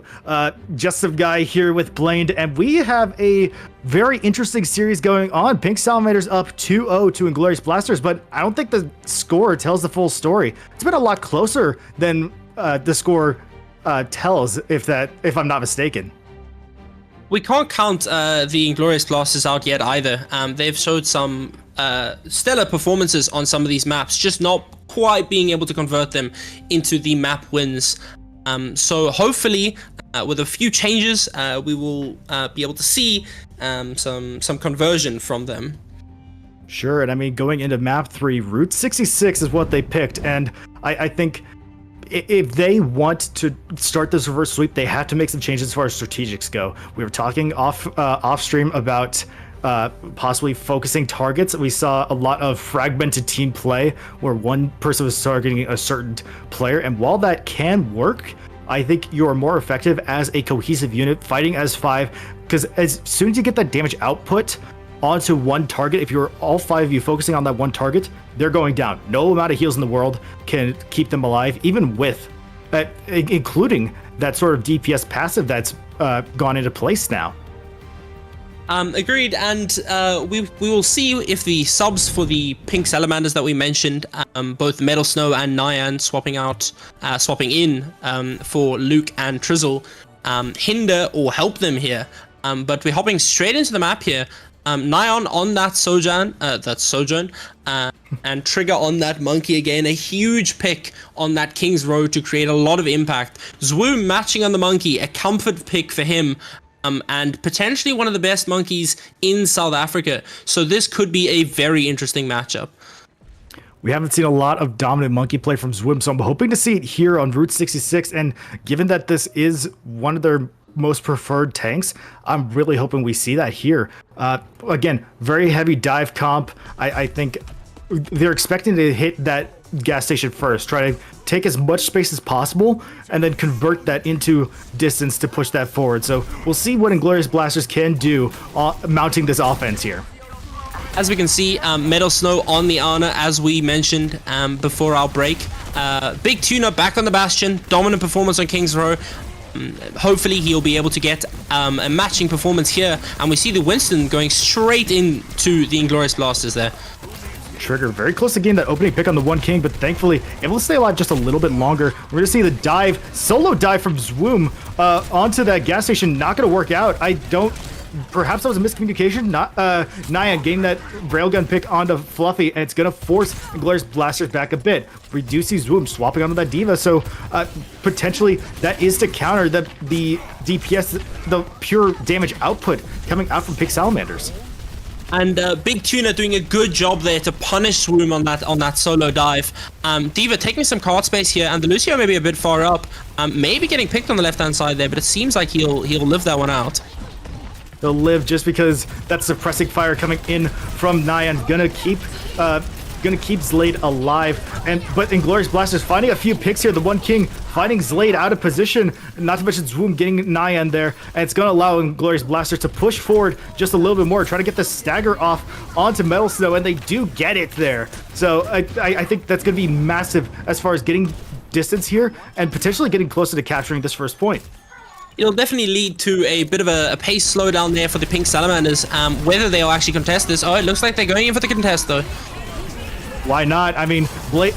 Just some guy here with Blaine, and we have a very interesting series going on. Pink Salamanders up 2-0 to Inglorious Blasters, but I don't think the score tells the full story. It's been a lot closer than the score tells, if I'm not mistaken. We can't count the Inglorious Blasters out yet either. They've showed some stellar performances on some of these maps, just not quite being able to convert them into the map wins. So hopefully, with a few changes, we will be able to see some conversion from them. Sure, and I mean, going into map 3, Route 66 is what they picked, and I think if they want to start this reverse sweep, they have to make some changes as far as strategics go. We were talking off stream about possibly focusing targets. We saw a lot of fragmented team play where one person was targeting a certain player, and while that can work, I think you're more effective as a cohesive unit fighting as 5, because as soon as you get that damage output onto one target, if you're all 5 of you focusing on that one target, they're going down. No amount of heals in the world can keep them alive, even with including that sort of DPS passive that's gone into place now. Agreed, and we will see if the subs for the Pink Salamanders that we mentioned, both Metal Snow and Nyan swapping in for Luke and Trizzle, hinder or help them here. But we're hopping straight into the map here. Nyan on that Sojourn, and Trigger on that Monkey again. A huge pick on that King's Road to create a lot of impact. Zwoom matching on the Monkey, a comfort pick for him. And potentially one of the best monkeys in South Africa. So this could be a very interesting matchup. We haven't seen a lot of dominant monkey play from Zwoom, so I'm hoping to see it here on Route 66. And given that this is one of their most preferred tanks, I'm really hoping we see that here. Again, very heavy dive comp. I think they're expecting to hit that gas station first, try to take as much space as possible, and then convert that into distance to push that forward. So we'll see what Inglorious Blasters can do mounting this offense here. As we can see, Metal Snow on the Ana, as we mentioned before our break. Big Tuna back on the Bastion, dominant performance on King's Row. Hopefully he'll be able to get a matching performance here, and we see the Winston going straight into the Inglorious Blasters there. Trigger very close to getting that opening pick on the One King, but thankfully able to stay alive just a little bit longer. We're gonna see the dive, solo dive from Zwoom onto that gas station. Not gonna work out. Perhaps that was a miscommunication. Nyan getting that railgun pick onto Fluffy, and it's gonna force Inglorious Blasters back a bit. We do see Zwoom swapping onto that Diva, so potentially that is to counter the DPS, the pure damage output coming out from Pink Salamanders. And Big Tuna doing a good job there to punish Zwoom on that solo dive. Diva taking some card space here, and the Lucio maybe a bit far up. Maybe getting picked on the left-hand side there, but it seems like he'll live that one out. He'll live just because that suppressing fire coming in from Nyan gonna keep Zlade alive. But Inglorious Blasters finding a few picks here. The One King finding Zlade out of position, not to mention Zwoom getting Nyan there, and it's gonna allow Inglorious Blasters to push forward just a little bit more, try to get the stagger off onto Metal Snow, and they do get it there. So I think that's gonna be massive as far as getting distance here and potentially getting closer to capturing this first point. It'll definitely lead to a bit of a pace slowdown there for the Pink Salamanders. Whether they'll actually contest this. Oh, it looks like they're going in for the contest, though. Why not? I mean,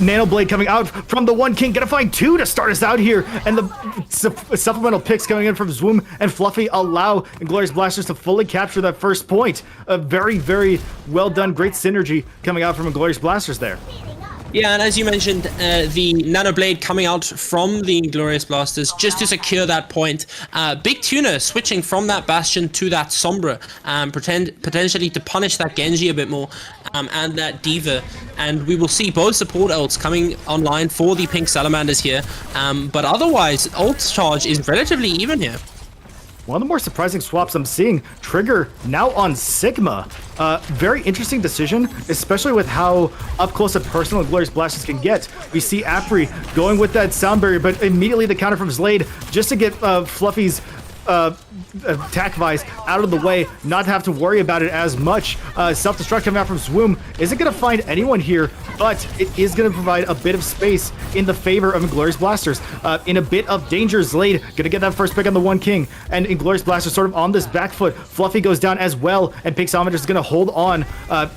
Nano Blade coming out from the One King. Gonna find 2 to start us out here. And the supplemental picks coming in from Zwoom and Fluffy allow Inglorious Blasters to fully capture that first point. A very, very well done, great synergy coming out from Inglorious Blasters there. Yeah, and as you mentioned, the Nano Blade coming out from the Inglorious Blasters just to secure that point. Big Tuna switching from that Bastion to that Sombra, potentially to punish that Genji a bit more, and that Diva. And we will see both support ults coming online for the Pink Salamanders here. But otherwise, ult charge is relatively even here. One of the more surprising swaps I'm seeing, Trigger now on Sigma. Very interesting decision, especially with how up close and personal Inglorious Blasters can get. We see Apri going with that sound barrier, but immediately the counter from Zlade just to get Fluffy's attack Vice out of the way, not have to worry about it as much. Self-destruct coming out from Swoom isn't going to find anyone here, but it is going to provide a bit of space in the favor of Inglorious Blasters. In a bit of danger, Zlade going to get that first pick on the One King, and Inglorious Blasters sort of on this back foot. Fluffy goes down as well, and Pink Salamanders is going to hold on,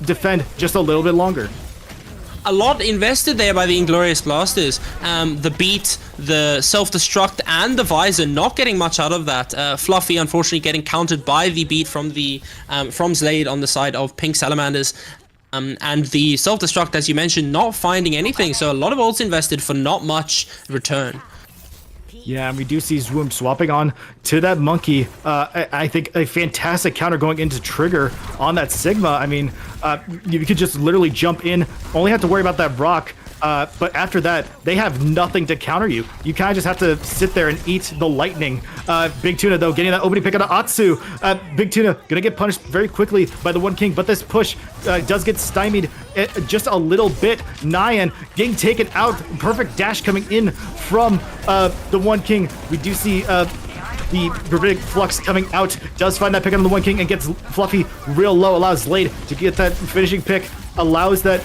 defend just a little bit longer. A lot invested there by the Inglorious Blasters. The beat, the self-destruct, and the visor not getting much out of that. Fluffy, unfortunately, getting countered by the beat from Zlade on the side of Pink Salamanders. And the self-destruct, as you mentioned, not finding anything. So a lot of ults invested for not much return. Yeah, and we do see Swoom swapping on to that Monkey. I think a fantastic counter going into Trigger on that Sigma. I mean, you could just literally jump in, only have to worry about that Rock. But after that, they have nothing to counter you. You kind of just have to sit there and eat the lightning. Big Tuna, though, getting that opening pick on Atsu. Big Tuna gonna get punished very quickly by the One King, but this push does get stymied just a little bit. Nyan getting taken out. Perfect dash coming in from the One King. We do see the Gravitic Flux coming out, does find that pick on the One King and gets Fluffy real low, allows Zlade to get that finishing pick, allows that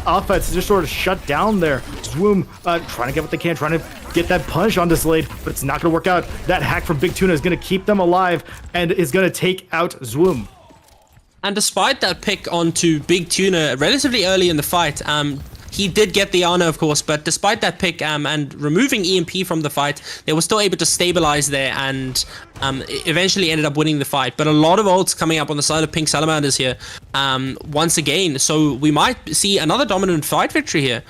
offense just sort of shut down there. Swoom trying to get what they can, trying to get that punch onto Zlade, but it's not going to work out. That hack from Big Tuna is going to keep them alive and is going to take out Swoom. And despite that pick onto Big Tuna relatively early in the fight, he did get the honor, of course, but despite that pick and removing EMP from the fight, they were still able to stabilize there and eventually ended up winning the fight. But a lot of ults coming up on the side of Pink Salamanders here once again, so we might see another dominant fight victory here.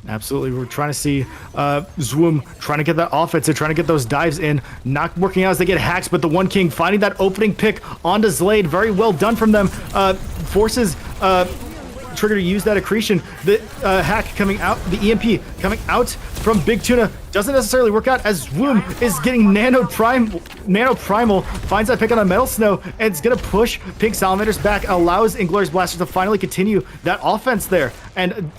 Absolutely, we're trying to see Swoom trying to get that offense and trying to get those dives in, not working out as they get hacked, but the One King finding that opening pick onto Zlade, very well done from them, forces Trigger to use that accretion. The hack coming out, the EMP coming out from Big Tuna doesn't necessarily work out as Swoom is getting Nano Primal, finds that pick on a Metal Snow, and it's gonna push Pink Salamanders back, allows Inglorious Blasters to finally continue that offense there. And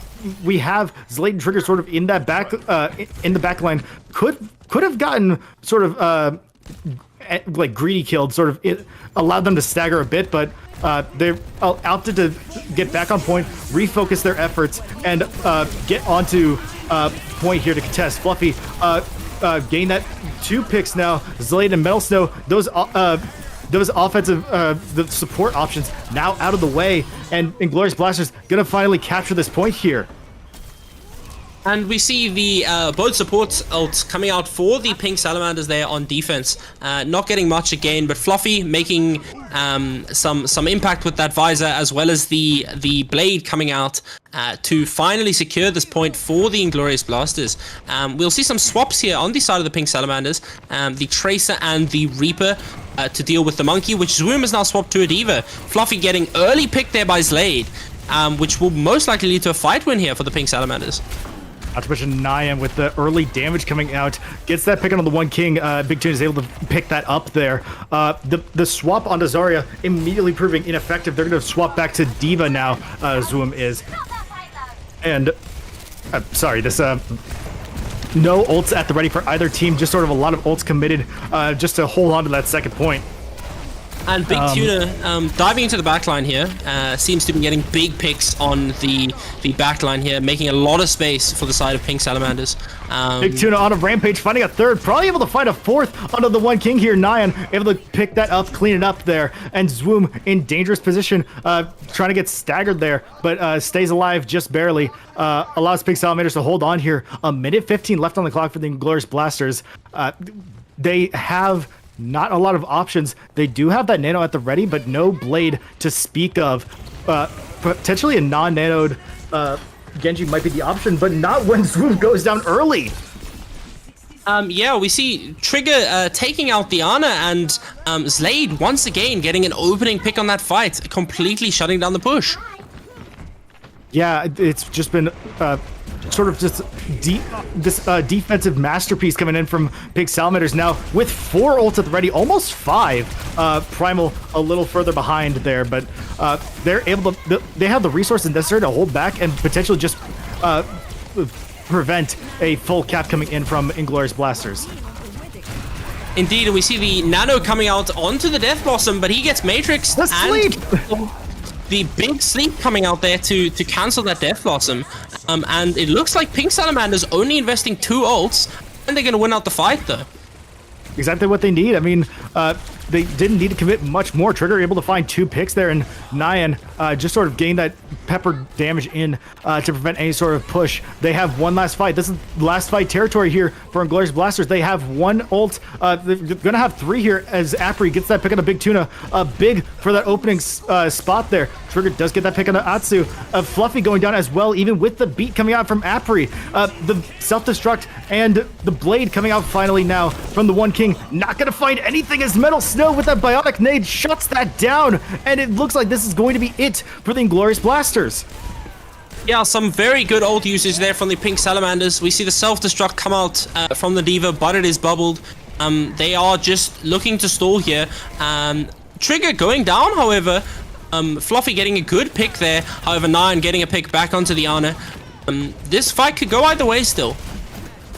we have Zlade and Trigger sort of in that back, in the back line. Could have gotten sort of like greedy killed, sort of it allowed them to stagger a bit, but they're opted to get back on point, refocus their efforts, and get onto point here to contest. Fluffy gain that 2 picks now. Zlade and Metal Snow, those offensive the support options now out of the way, and Inglorious Blasters gonna finally capture this point here. And we see the both support ults coming out for the Pink Salamanders there on defense. Not getting much again, but Fluffy making some impact with that visor, as well as the blade coming out to finally secure this point for the Inglorious Blasters. We'll see some swaps here on the side of the Pink Salamanders. The Tracer and the Reaper to deal with the Monkey, which Swoom is now swapped to a Diva. Fluffy getting early pick there by Zlade, which will most likely lead to a fight win here for the Pink Salamanders. Not to mention Nyan with the early damage coming out, gets that pick on the One King. Big Tuna is able to pick that up there. The swap onto Zarya immediately proving ineffective. They're going to swap back to Diva now, Zoom is. And, sorry, this, no ults at the ready for either team, just sort of a lot of ults committed just to hold on to that second point. And Big Tuna diving into the backline here, seems to be getting big picks on the backline here, making a lot of space for the side of Pink Salamanders. Big Tuna on a rampage, finding a third, probably able to find a fourth onto the One King here. Nyan able to pick that up, clean it up there, and Swoom in dangerous position, trying to get staggered there, but stays alive just barely. Allows Pink Salamanders to hold on here. A minute 15 left on the clock for the Inglorious Blasters. They have not a lot of options. They do have that nano at the ready, but no blade to speak of. Potentially a non-nanoed Genji might be the option, but not when Swoom goes down early. Yeah, we see Trigger taking out the Ana, and Zlade once again getting an opening pick on that fight, completely shutting down the push. Yeah, it's just been sort of just this defensive masterpiece coming in from Pink Salamanders now with 4 ults at the ready, almost 5. Primal a little further behind there, but they're able to, they have the resources necessary to hold back and potentially just prevent a full cap coming in from Inglorious Blasters. Indeed, and we see the Nano coming out onto the Death Blossom, but he gets Matrixed. The sleep! The big sleep coming out there to cancel that Death Blossom. And it looks like Pink Salamanders only investing 2 ults, and they're going to win out the fight, though. Exactly what they need. I mean, they didn't need to commit much more. Trigger able to find 2 picks there, and Nyan just sort of gained that pepper damage in to prevent any sort of push. They have one last fight. This is last fight territory here for Inglorious Blasters. They have 1 ult. They're going to have 3 here as Apri gets that pick on a Big Tuna. Big for that opening spot there. Trigger does get that pick on Atsu. Fluffy going down as well, even with the beat coming out from Apri. The self-destruct and the blade coming out finally now from the One King. Not going to find anything as Metal Snow with that Bionic Nade shuts that down. And it looks like this is going to be it for the Inglorious Blasters. Yeah, some very good ult usage there from the Pink Salamanders. We see the self-destruct come out from the D.Va, but it is bubbled. They are just looking to stall here. Trigger going down, however. Fluffy getting a good pick there. However, Nyan getting a pick back onto the Ana. This fight could go either way still.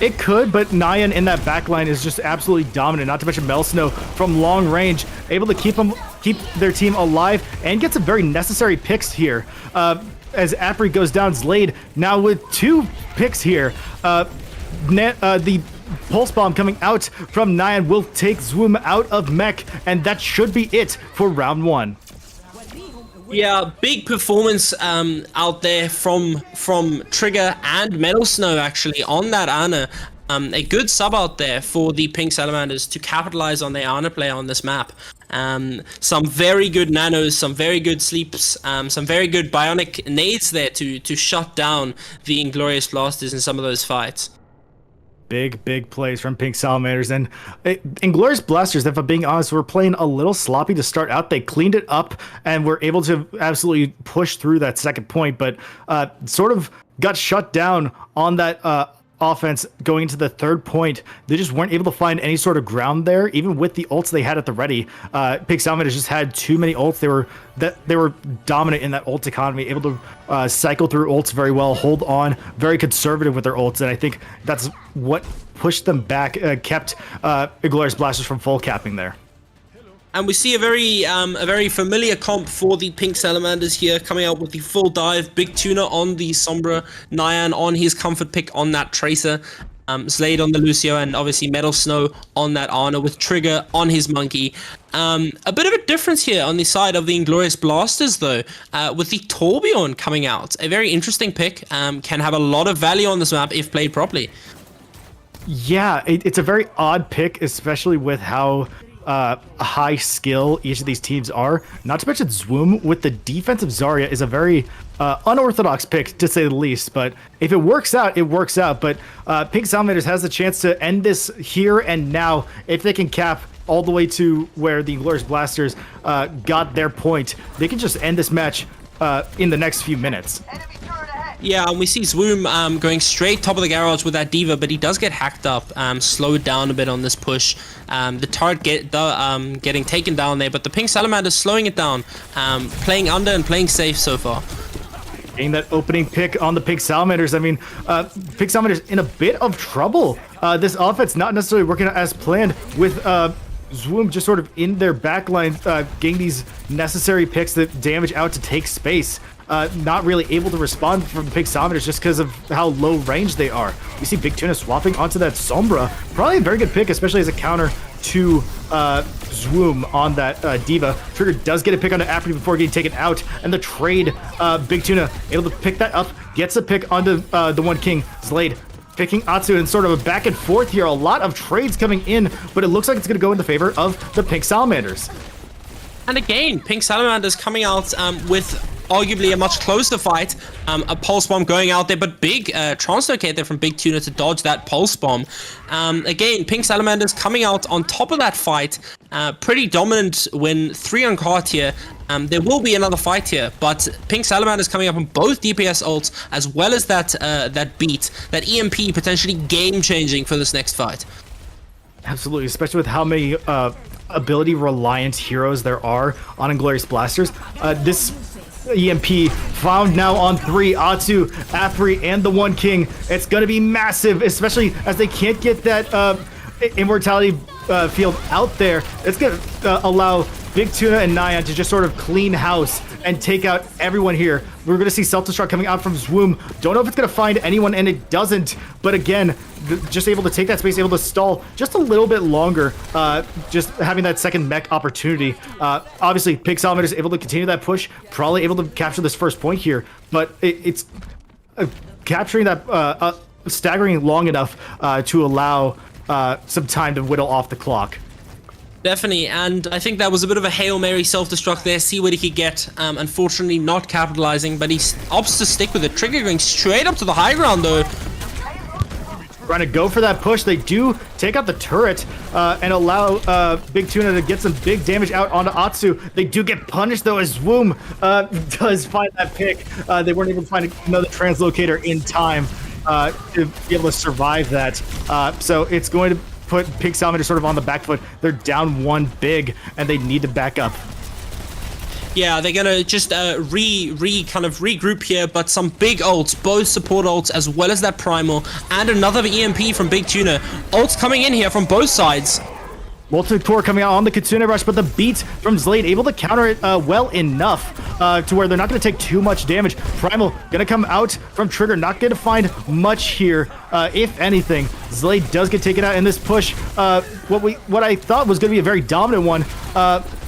It could, but Nyan in that backline is just absolutely dominant. Not to mention Metal Snow from long range, able to keep their team alive and get some very necessary picks here. As Apri goes down, Zlade now with 2 picks here. The Pulse Bomb coming out from Nyan will take Zoom out of mech, and that should be it for round 1. Yeah, big performance out there from Trigger and Metal Snow actually on that Ana. A good sub out there for the Pink Salamanders to capitalize on their Ana play on this map. Some very good nanos, some very good sleeps, some very good bionic nades there to shut down the Inglorious Blasters in some of those fights. Big plays from Pink Salamanders. And Inglorious Blasters, if I'm being honest, were playing a little sloppy to start out. They cleaned it up and were able to absolutely push through that second point, but sort of got shut down on that offense going into the third point. They just weren't able to find any sort of ground there, even with the ults they had at the ready. Pink Salamanders just had too many ults. They were dominant in that ult economy, able to cycle through ults very well, hold on, very conservative with their ults, and I think that's what pushed them back, kept Inglorious Blasters from full capping there. And we see a very familiar comp for the Pink Salamanders here, coming out with the full dive, Big Tuna on the Sombra, Nyan on his comfort pick on that Tracer, Slade on the Lucio, and obviously Metal Snow on that Ana, with Trigger on his Monkey. A bit of a difference here on the side of the Inglorious Blasters, though, with the Torbjorn coming out. A very interesting pick, can have a lot of value on this map if played properly. Yeah, it's a very odd pick, especially with how high skill each of these teams are. Not to mention Zwoom with the defensive Zarya is a very unorthodox pick, to say the least. But if it works out, it works out. But Pink Salamanders has the chance to end this here and now if they can cap all the way to where the Inglorious Blasters got their point. They can just end this match in the next few minutes. Yeah, and we see Zwoom going straight top of the garage with that D.Va, but he does get hacked up, slowed down a bit on this push. The turret getting taken down there, but the Pink Salamanders slowing it down, playing under and playing safe so far. Getting that opening pick on the Pink Salamanders. I mean, Pink Salamanders in a bit of trouble. This offense not necessarily working out as planned, with Zwoom just sort of in their backline, getting these necessary picks that damage out to take space. Not really able to respond from Pink Salamanders just because of how low range they are. We see Big Tuna swapping onto that Sombra. Probably a very good pick, especially as a counter to Zwoom on that D.Va. Trigger does get a pick onto Apri before getting taken out, and the trade, Big Tuna able to pick that up, gets a pick onto the One King, Slade, picking Atsu in sort of a back and forth here. A lot of trades coming in, but it looks like it's going to go in the favor of the Pink Salamanders. And again, Pink Salamanders coming out with arguably a much closer fight. A Pulse Bomb going out there, but big translocate there from Big Tuna to dodge that Pulse Bomb. Again, Pink Salamanders coming out on top of that fight. Pretty dominant win, 3 on cart here. There will be another fight here, but Pink Salamanders coming up on both DPS ults, as well as that beat, that EMP potentially game-changing for this next fight. Absolutely, especially with how many ability reliant heroes there are on Inglorious Blasters. This EMP found now on 3, Atsu, Apri, and the One King. It's going to be massive, especially as they can't get that immortality field out there. It's going to allow Big Tuna and Nyan to just sort of clean house and take out everyone here. We're going to see self-destruct coming out from Zwoom. Don't know if it's going to find anyone, and it doesn't. But again, just able to take that space, able to stall just a little bit longer, just having that second mech opportunity. Obviously, Pink Salamanders is able to continue that push, probably able to capture this first point here. But it's capturing that, staggering long enough to allow some time to whittle off the clock. Definitely, and I think that was a bit of a Hail Mary self-destruct there, see what he could get. Unfortunately, not capitalizing, but he opts to stick with it. Trigger going straight up to the high ground, though. Trying to go for that push. They do take out the turret and allow Big Tuna to get some big damage out onto Atsu. They do get punished, though, as Zwoom does find that pick. They weren't able to find another translocator in time to be able to survive that. So it's going to put Pink Salamander sort of on the back foot. They're down one big, and they need to back up. Yeah, they're gonna just kind of regroup here, but some big ults, both support ults as well as that primal, and another EMP from Big Tuna. Ults coming in here from both sides. Multi-core coming out on the Kitsune Rush, but the beat from Zlade able to counter it well enough to where they're not going to take too much damage. Primal going to come out from Trigger, not going to find much here, if anything. Zlade does get taken out in this push. What I thought was going to be a very dominant one,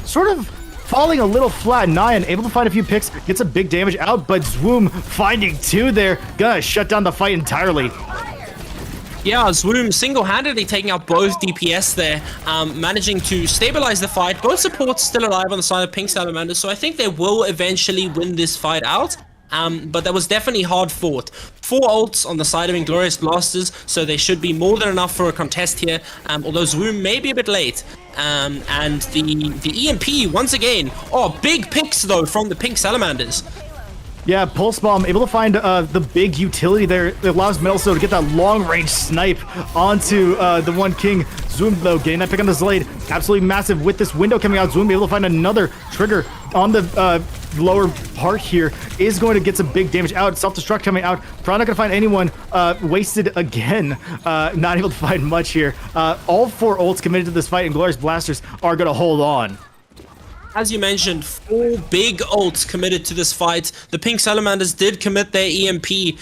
sort of falling a little flat. Nyan able to find a few picks, gets a big damage out, but Zwoom finding two there, gonna shut down the fight entirely. Yeah, Zwoom single-handedly taking out both DPS there, managing to stabilize the fight. Both supports still alive on the side of Pink Salamanders, so I think they will eventually win this fight out. But that was definitely hard fought. 4 ults on the side of Inglorious Blasters, so they should be more than enough for a contest here, although Zwoom may be a bit late. And the EMP, once again, big picks though from the Pink Salamanders. Yeah, Pulse Bomb able to find the big utility there. It allows Metal Snow to get that long-range snipe onto the One King. Zwoom, though, getting that pick on the Zlade. Absolutely massive with this window coming out. Zwoom able to find another trigger on the lower part here. Is going to get some big damage out. Self-destruct coming out. Probably not going to find anyone. Wasted again. Not able to find much here. All 4 ults committed to this fight, and Glorious Blasters are going to hold on. As you mentioned, 4 big ults committed to this fight. The Pink Salamanders did commit their EMP,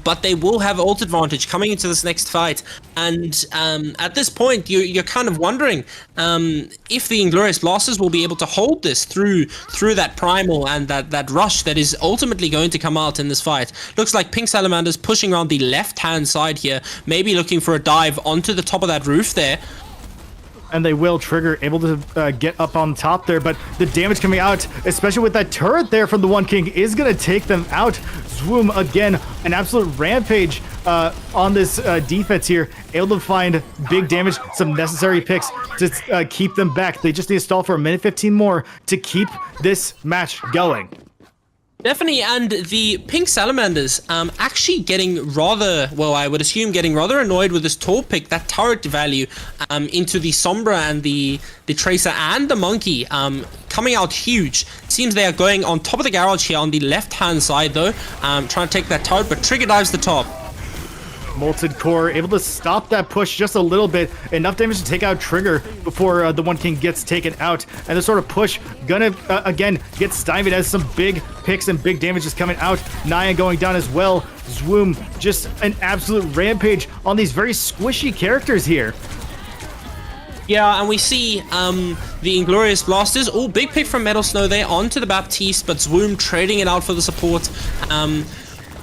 but they will have ult advantage coming into this next fight. And at this point, you're kind of wondering if the Inglorious Blasters will be able to hold this through that primal and that rush that is ultimately going to come out in this fight. Looks like Pink Salamanders pushing around the left-hand side here, maybe looking for a dive onto the top of that roof there. And they will. Trigger able to get up on top there, but the damage coming out, especially with that turret there from the One King, is going to take them out. Zwoom, again, an absolute rampage on this defense here. Able to find big damage, some necessary picks to keep them back. They just need to stall for a minute 15 more to keep this match going. Definitely, and the Pink Salamanders actually getting rather, well, I would assume getting rather annoyed with this tall pick, that turret value into the Sombra and the Tracer and the Monkey coming out huge. It seems they are going on top of the garage here on the left-hand side, though, trying to take that turret, but Trigger dives the top. Molten Core able to stop that push just a little bit. Enough damage to take out Trigger before the One King gets taken out. And this sort of push gonna, again, get stymied as some big picks and big damage is coming out. Nyan going down as well. Zwoom, just an absolute rampage on these very squishy characters here. Yeah, and we see the Inglorious Blasters. Big pick from Metal Snow there onto the Baptiste, but Zwoom trading it out for the support.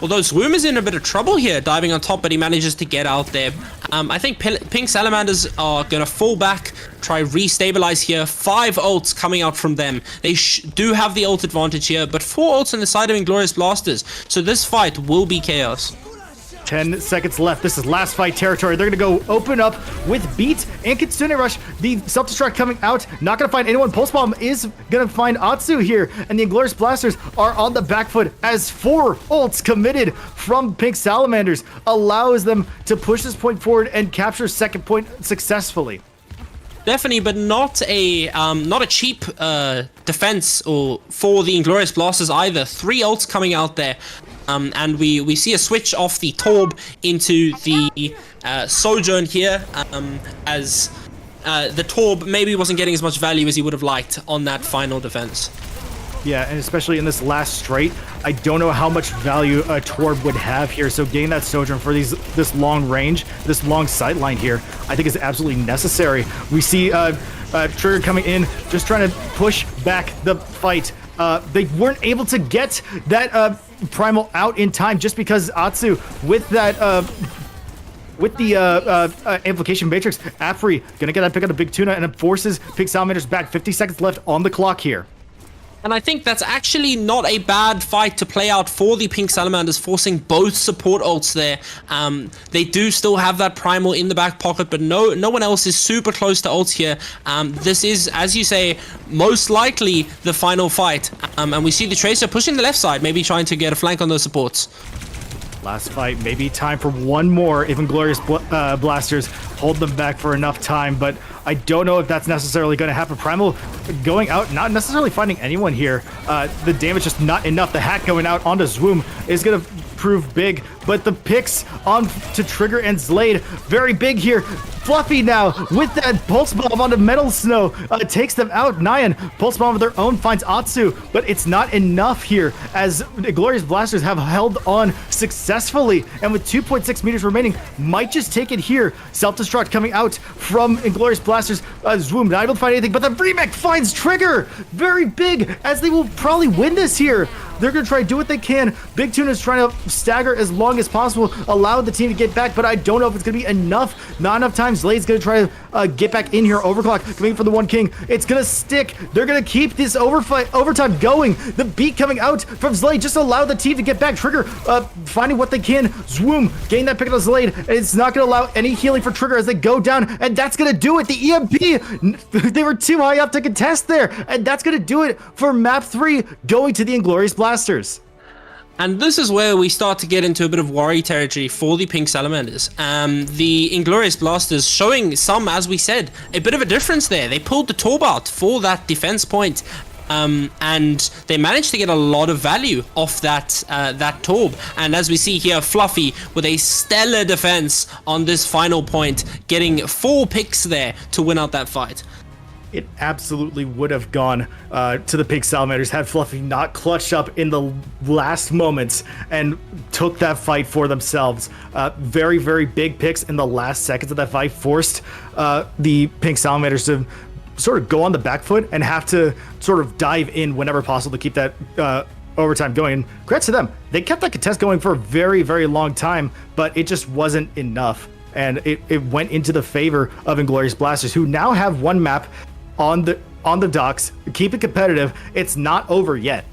Although Zwoom is in a bit of trouble here, diving on top, but he manages to get out there. I think Pink Salamanders are going to fall back, try re-stabilize here. 5 ults coming out from them. They do have the ult advantage here, but 4 ults on the side of Inglorious Blasters. So this fight will be chaos. 10 seconds left. This is last fight territory. They're going to go open up with Beat and Kitsune Rush. The self-destruct coming out. Not going to find anyone. Pulse Bomb is going to find Atsu here. And the Inglorious Blasters are on the back foot as 4 ults committed from Pink Salamanders allows them to push this point forward and capture second point successfully. Definitely, but not a cheap defense for the Inglorious Blasters either. 3 ults coming out there. And we see a switch off the Torb into the Sojourn here, as the Torb maybe wasn't getting as much value as he would have liked on that final defense. Yeah, and especially in this last straight, I don't know how much value a Torb would have here. So getting that Sojourn for this long range, this long sight line here, I think is absolutely necessary. We see Trigger coming in, just trying to push back the fight. They weren't able to get that Primal out in time just because Atsu, with that with the amplification matrix, Afri gonna get that pick on the big tuna, and it forces Pink Salamanders back. 50 seconds left on the clock here. And I think that's actually not a bad fight to play out for the Pink Salamanders, forcing both support ults there. They do still have that Primal in the back pocket, but no one else is super close to ults here. This is, as you say, most likely the final fight. And we see the Tracer pushing the left side, maybe trying to get a flank on those supports. Last fight, maybe time for one more if Inglorious Blasters hold them back for enough time, but I don't know if that's necessarily going to happen. Primal going out, not necessarily finding anyone here. The damage just not enough. The hack going out onto Zwoom is going to prove big, but the picks on to Trigger and Zlade, very big here. Fluffy now with that Pulse Bomb onto Metal Snow takes them out. Nyan, Pulse Bomb of their own finds Atsu, but it's not enough here as Inglorious Blasters have held on successfully, and with 2.6 meters remaining, might just take it here. Self-destruct coming out from Inglorious Blasters. Zwoom not able to find anything, but the remake finds Trigger. Very big, as they will probably win this here. They're going to try to do what they can. Big Tuna is trying to stagger as long as possible, allow the team to get back, but I don't know if it's going to be enough. Not enough time. Zlade's going to try to get back in here. Overclock coming for the One King. It's going to stick. They're going to keep this overtime going. The beat coming out from Zlade just allow the team to get back. Trigger finding what they can. Zwoom gain that pick on Zlade, and it's not going to allow any healing for Trigger as they go down, and that's going to do it. The EMP, they were too high up to contest there, and that's going to do it for map 3 going to the Inglorious Blasters. And this is where we start to get into a bit of worry territory for the Pink Salamanders. The Inglorious Blasters showing some, as we said, a bit of a difference there. They pulled the Torb out for that defense point, and they managed to get a lot of value off that Torb. And as we see here, Fluffy with a stellar defense on this final point, getting 4 picks there to win out that fight. It absolutely would have gone to the Pink Salamanders had Fluffy not clutched up in the last moments and took that fight for themselves. Very, very big picks in the last seconds of that fight forced the Pink Salamanders to sort of go on the back foot and have to sort of dive in whenever possible to keep that overtime going. And congrats to them. They kept that contest going for a very, very long time, but it just wasn't enough. And it went into the favor of Inglorious Blasters, who now have one map on the docks. Keep it competitive. It's not over yet.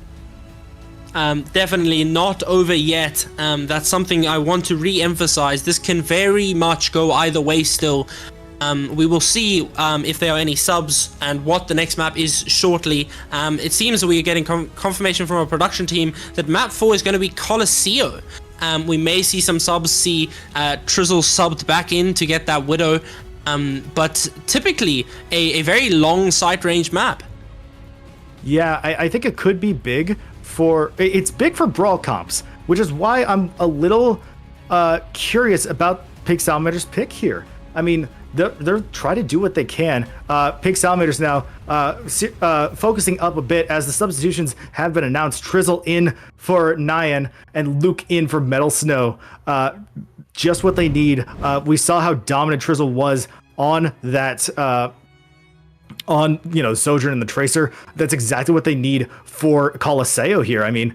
Definitely not over yet. That's something I want to re-emphasize. This can very much go either way still. We will see if there are any subs and what the next map is shortly. It seems that we are getting confirmation from our production team that map 4 is going to be Colosseo. We may see some subs, see Trizzle subbed back in to get that Widow. But typically a very long sight range map. Yeah, I think it could be big for... It's big for Brawl comps, which is why I'm a little curious about Pink Salamander's pick here. I mean, they're trying to do what they can. Pink Salamanders now focusing up a bit as the substitutions have been announced. Trizzle in for Nyan and Luke in for Metal Snow. Just what they need. We saw how dominant Trizzle was on that, Sojourn and the Tracer. That's exactly what they need for Colosseo here. I mean,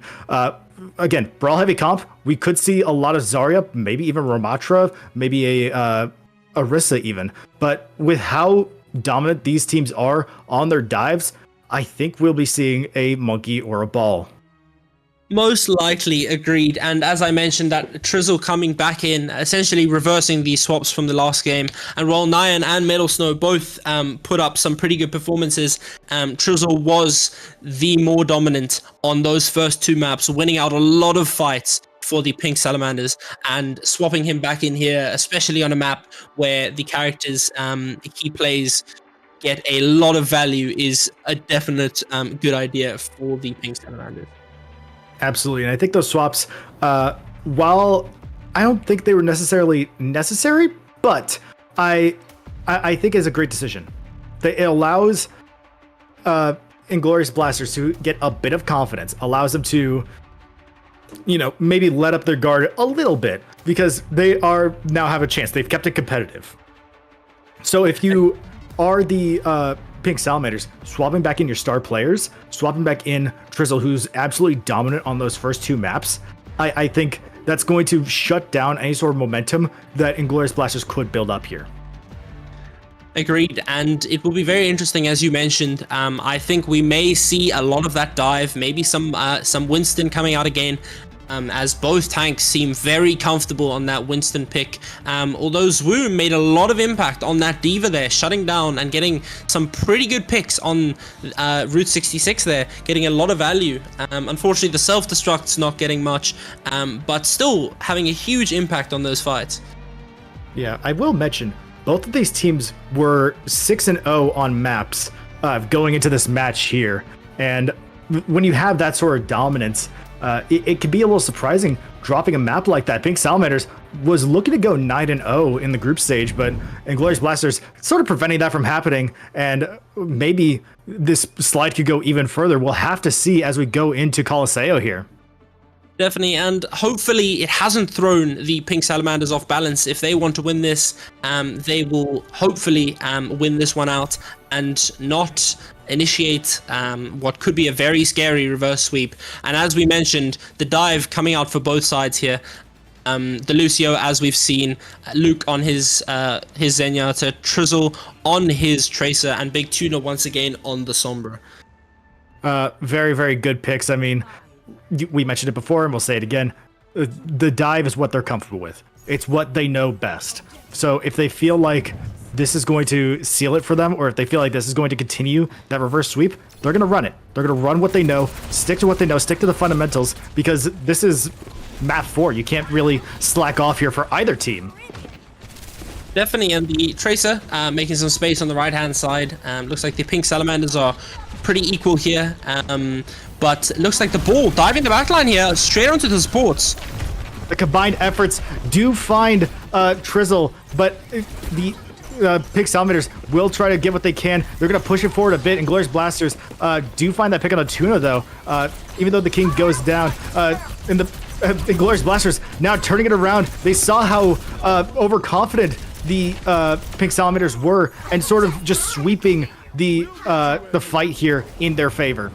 again, Brawl heavy comp. We could see a lot of Zarya, maybe even Ramatra, maybe a Orisa even. But with how dominant these teams are on their dives, I think we'll be seeing a Monkey or a Ball. Most likely, agreed. And as I mentioned, that Trizzle coming back in, essentially reversing these swaps from the last game. And while Nyan and Metal Snow both put up some pretty good performances, Trizzle was the more dominant on those first 2 maps, winning out a lot of fights for the Pink Salamanders, and swapping him back in here, especially on a map where the characters he plays get a lot of value, is a definite good idea for the Pink Salamanders. Absolutely, and I think those swaps, while I don't think they were necessarily necessary, but I I think is a great decision. It allows Inglorious Blasters to get a bit of confidence, allows them to, maybe let up their guard a little bit because they are now have a chance. They've kept it competitive. So if you are the Pink Salamanders, swapping back in your star players, swapping back in Trizzle, who's absolutely dominant on those first 2 maps, I think that's going to shut down any sort of momentum that Inglorious Blasters could build up here. Agreed, and it will be very interesting, as you mentioned. I think we may see a lot of that dive, maybe some Winston coming out again, as both tanks seem very comfortable on that Winston pick. Although Zwoom made a lot of impact on that D.Va there, shutting down and getting some pretty good picks on Route 66 there, getting a lot of value. Unfortunately, the self-destruct's not getting much, but still having a huge impact on those fights. Yeah, I will mention, both of these teams were 6-0 on maps going into this match here. And when you have that sort of dominance, it can be a little surprising dropping a map like that. Pink Salamanders was looking to go 9-0 in the group stage, but Inglorious Blasters sort of preventing that from happening. And maybe this slide could go even further. We'll have to see as we go into COWZA here. Definitely, and hopefully it hasn't thrown the Pink Salamanders off balance. If they want to win this, they will hopefully win this one out and not initiate what could be a very scary reverse sweep. And as we mentioned, the dive coming out for both sides here. The Lucio, as we've seen, Luke on his Zenyatta, Trizzle on his Tracer, and Big Tuna once again on the Sombra. Very, very good picks. I mean, we mentioned it before and we'll say it again. The dive is what they're comfortable with. It's what they know best. So if they feel like this is going to seal it for them, or if they feel like this is going to continue that reverse sweep, they're going to run it. They're going to run what they know, stick to what they know, stick to the fundamentals, because this is map 4. You can't really slack off here for either team. Definitely, and the Tracer making some space on the right-hand side. Looks like the Pink Salamanders are pretty equal here. But it looks like the ball diving the backline here, straight onto the supports. The combined efforts do find Trizzle, but the Pink Salamanders will try to get what they can. They're going to push it forward a bit. Inglorious Blasters do find that pick on the Tuna, though. Even though the King goes down, in the Inglorious Blasters now turning it around. They saw how overconfident the Pink Salamanders were, and sort of just sweeping the fight here in their favor.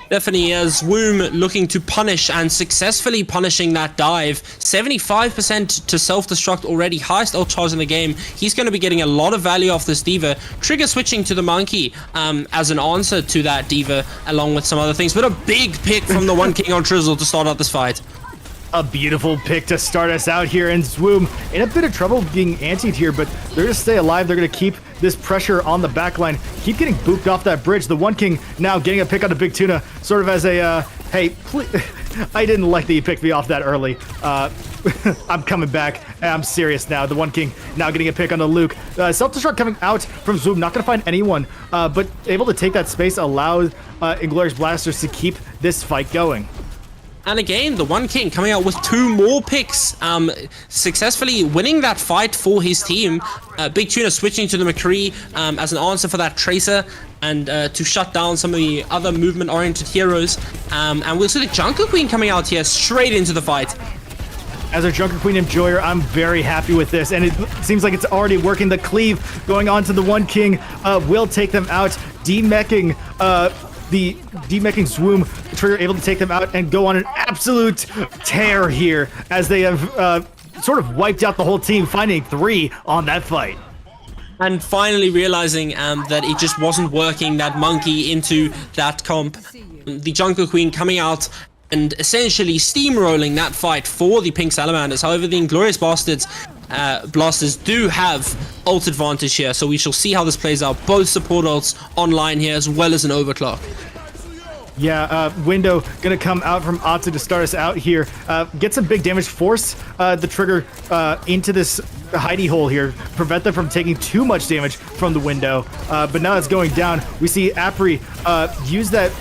Definitely, as Woom looking to punish and successfully punishing that dive. 75% to self-destruct already, highest ult charge in the game. He's going to be getting a lot of value off this D.Va. Trigger switching to the Monkey as an answer to that D.Va, along with some other things. But a big pick from the One King on Trizzle to start out this fight. A beautiful pick to start us out here, and Zwoom in a bit of trouble being antied here, but they're going to stay alive. They're going to keep this pressure on the backline, keep getting booped off that bridge. The One King now getting a pick on the Big Tuna, sort of as a, hey, please, I didn't like that you picked me off that early. I'm coming back, and I'm serious now. The One King now getting a pick on the Luke. Self-destruct coming out from Zwoom, not going to find anyone, but able to take that space, allows Inglorious Blasters to keep this fight going. And again, the One King coming out with 2 more picks, successfully winning that fight for his team. Big Tuna switching to the McCree as an answer for that Tracer, and to shut down some of the other movement-oriented heroes. And we'll see the Junker Queen coming out here straight into the fight. As a Junker Queen enjoyer, I'm very happy with this, and it seems like it's already working. The cleave going on to the One King will take them out, demeching the demeching Zwoom. Trigger able to take them out and go on an absolute tear here, as they have sort of wiped out the whole team, finding 3 on that fight. And finally realizing that it just wasn't working, that Monkey into that comp. The Junker Queen coming out and essentially steamrolling that fight for the Pink Salamanders. However, the Inglorious Blasters do have ult advantage here, so we shall see how this plays out. Both support ults online here, as well as an overclock. Yeah, Window gonna come out from Atsu to start us out here. Get some big damage, force the trigger into this hidey hole here, prevent them from taking too much damage from the Window. But now it's going down. We see Apri use that,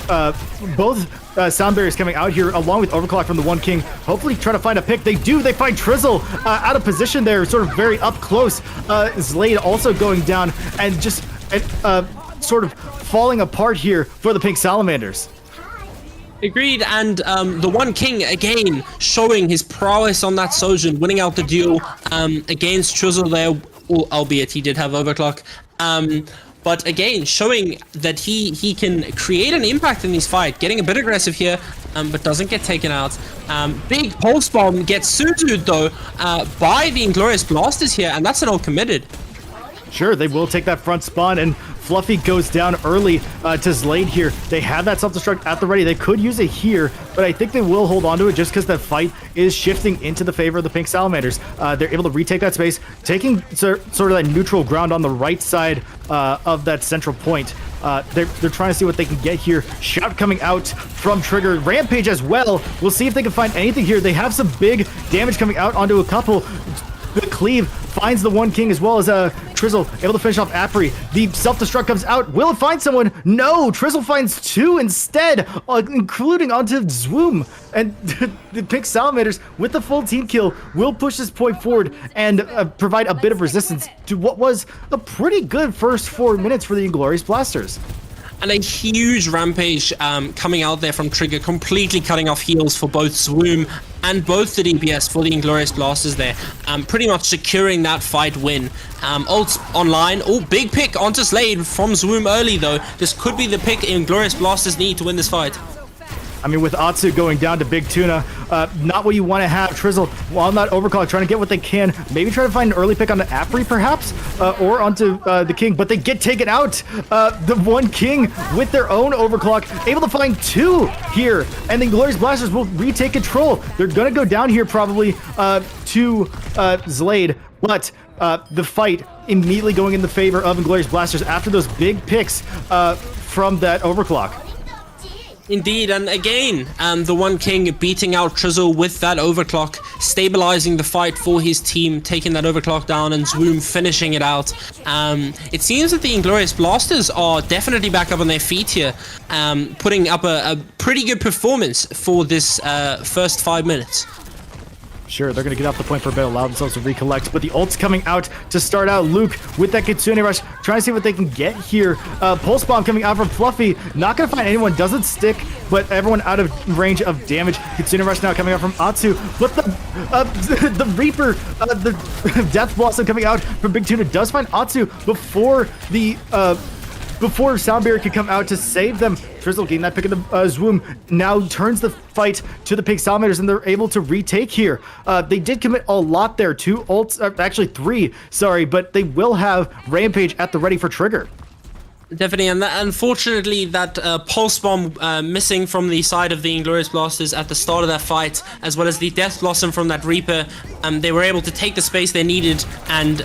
both sound barriers coming out here along with Overclock from the One King. Hopefully try to find a pick. They do. They find Trizzle out of position there, sort of very up close. Zlade also going down and just sort of falling apart here for the Pink Salamanders. Agreed, and the One King again showing his prowess on that Sojin, winning out the duel against Trizzle there, albeit he did have Overclock. But again, showing that he can create an impact in this fight, getting a bit aggressive here, but doesn't get taken out. Big Pulse Bomb gets suited though by the Inglorious Blasters here, and that's an all committed. Sure, they will take that front spawn, and Fluffy goes down early to Zlade here. They have that self-destruct at the ready. They could use it here, but I think they will hold on to it just because the fight is shifting into the favor of the Pink Salamanders. They're able to retake that space, taking sort of that neutral ground on the right side of that central point. They're trying to see what they can get here. Shout coming out from Trigger. Rampage as well. We'll see if they can find anything here. They have some big damage coming out onto a couple. The Cleave finds the One King as well as Trizzle, able to finish off Apri. The self-destruct comes out. Will it find someone? No! Trizzle finds two instead, including onto Zwoom. And the Pink Salamanders, with the full team kill, will push this point forward and provide a bit of resistance to what was a pretty good first 4 minutes for the Inglorious Blasters. And a huge Rampage coming out there from Trigger, completely cutting off heals for both Zwoom and both the DPS for the Inglorious Blasters there. Pretty much securing that fight win. Ults online. Oh, big pick onto Slade from Zwoom early though. This could be the pick Inglorious Blasters need to win this fight. I mean, with Atsu going down to Big Tuna, not what you want to have. Trizzle on that Overclock, trying to get what they can. Maybe try to find an early pick on the Apri, perhaps, or onto the King, but they get taken out. The One King with their own Overclock, able to find two here, and the Inglorious Blasters will retake control. They're going to go down here probably to Zlade, but the fight immediately going in the favor of Inglorious Blasters after those big picks from that Overclock. Indeed, and again, the One King beating out Trizzle with that Overclock, stabilizing the fight for his team, taking that Overclock down, and Zwoom finishing it out. It seems that the Inglorious Blasters are definitely back up on their feet here, putting up a pretty good performance for this first 5 minutes. Sure, they're going to get off the point for a bit, allow themselves to recollect, but the ult's coming out to start out. Luke with that Kitsune Rush, trying to see what they can get here. Pulse Bomb coming out from Fluffy, not going to find anyone, doesn't stick, but everyone out of range of damage. Kitsune Rush now coming out from Atsu, but the Reaper, the Death Blossom coming out from Big Tuna does find Atsu before the before Sound Barrier could come out to save them. Trizzle getting that pick of the Zwoom now turns the fight to the Pink Salamanders, and they're able to retake here. They did commit a lot there, 2 ults, actually 3, sorry, but they will have Rampage at the ready for Trigger. Definitely, and unfortunately that Pulse Bomb missing from the side of the Inglorious Blasters at the start of that fight, as well as the Death Blossom from that Reaper, they were able to take the space they needed and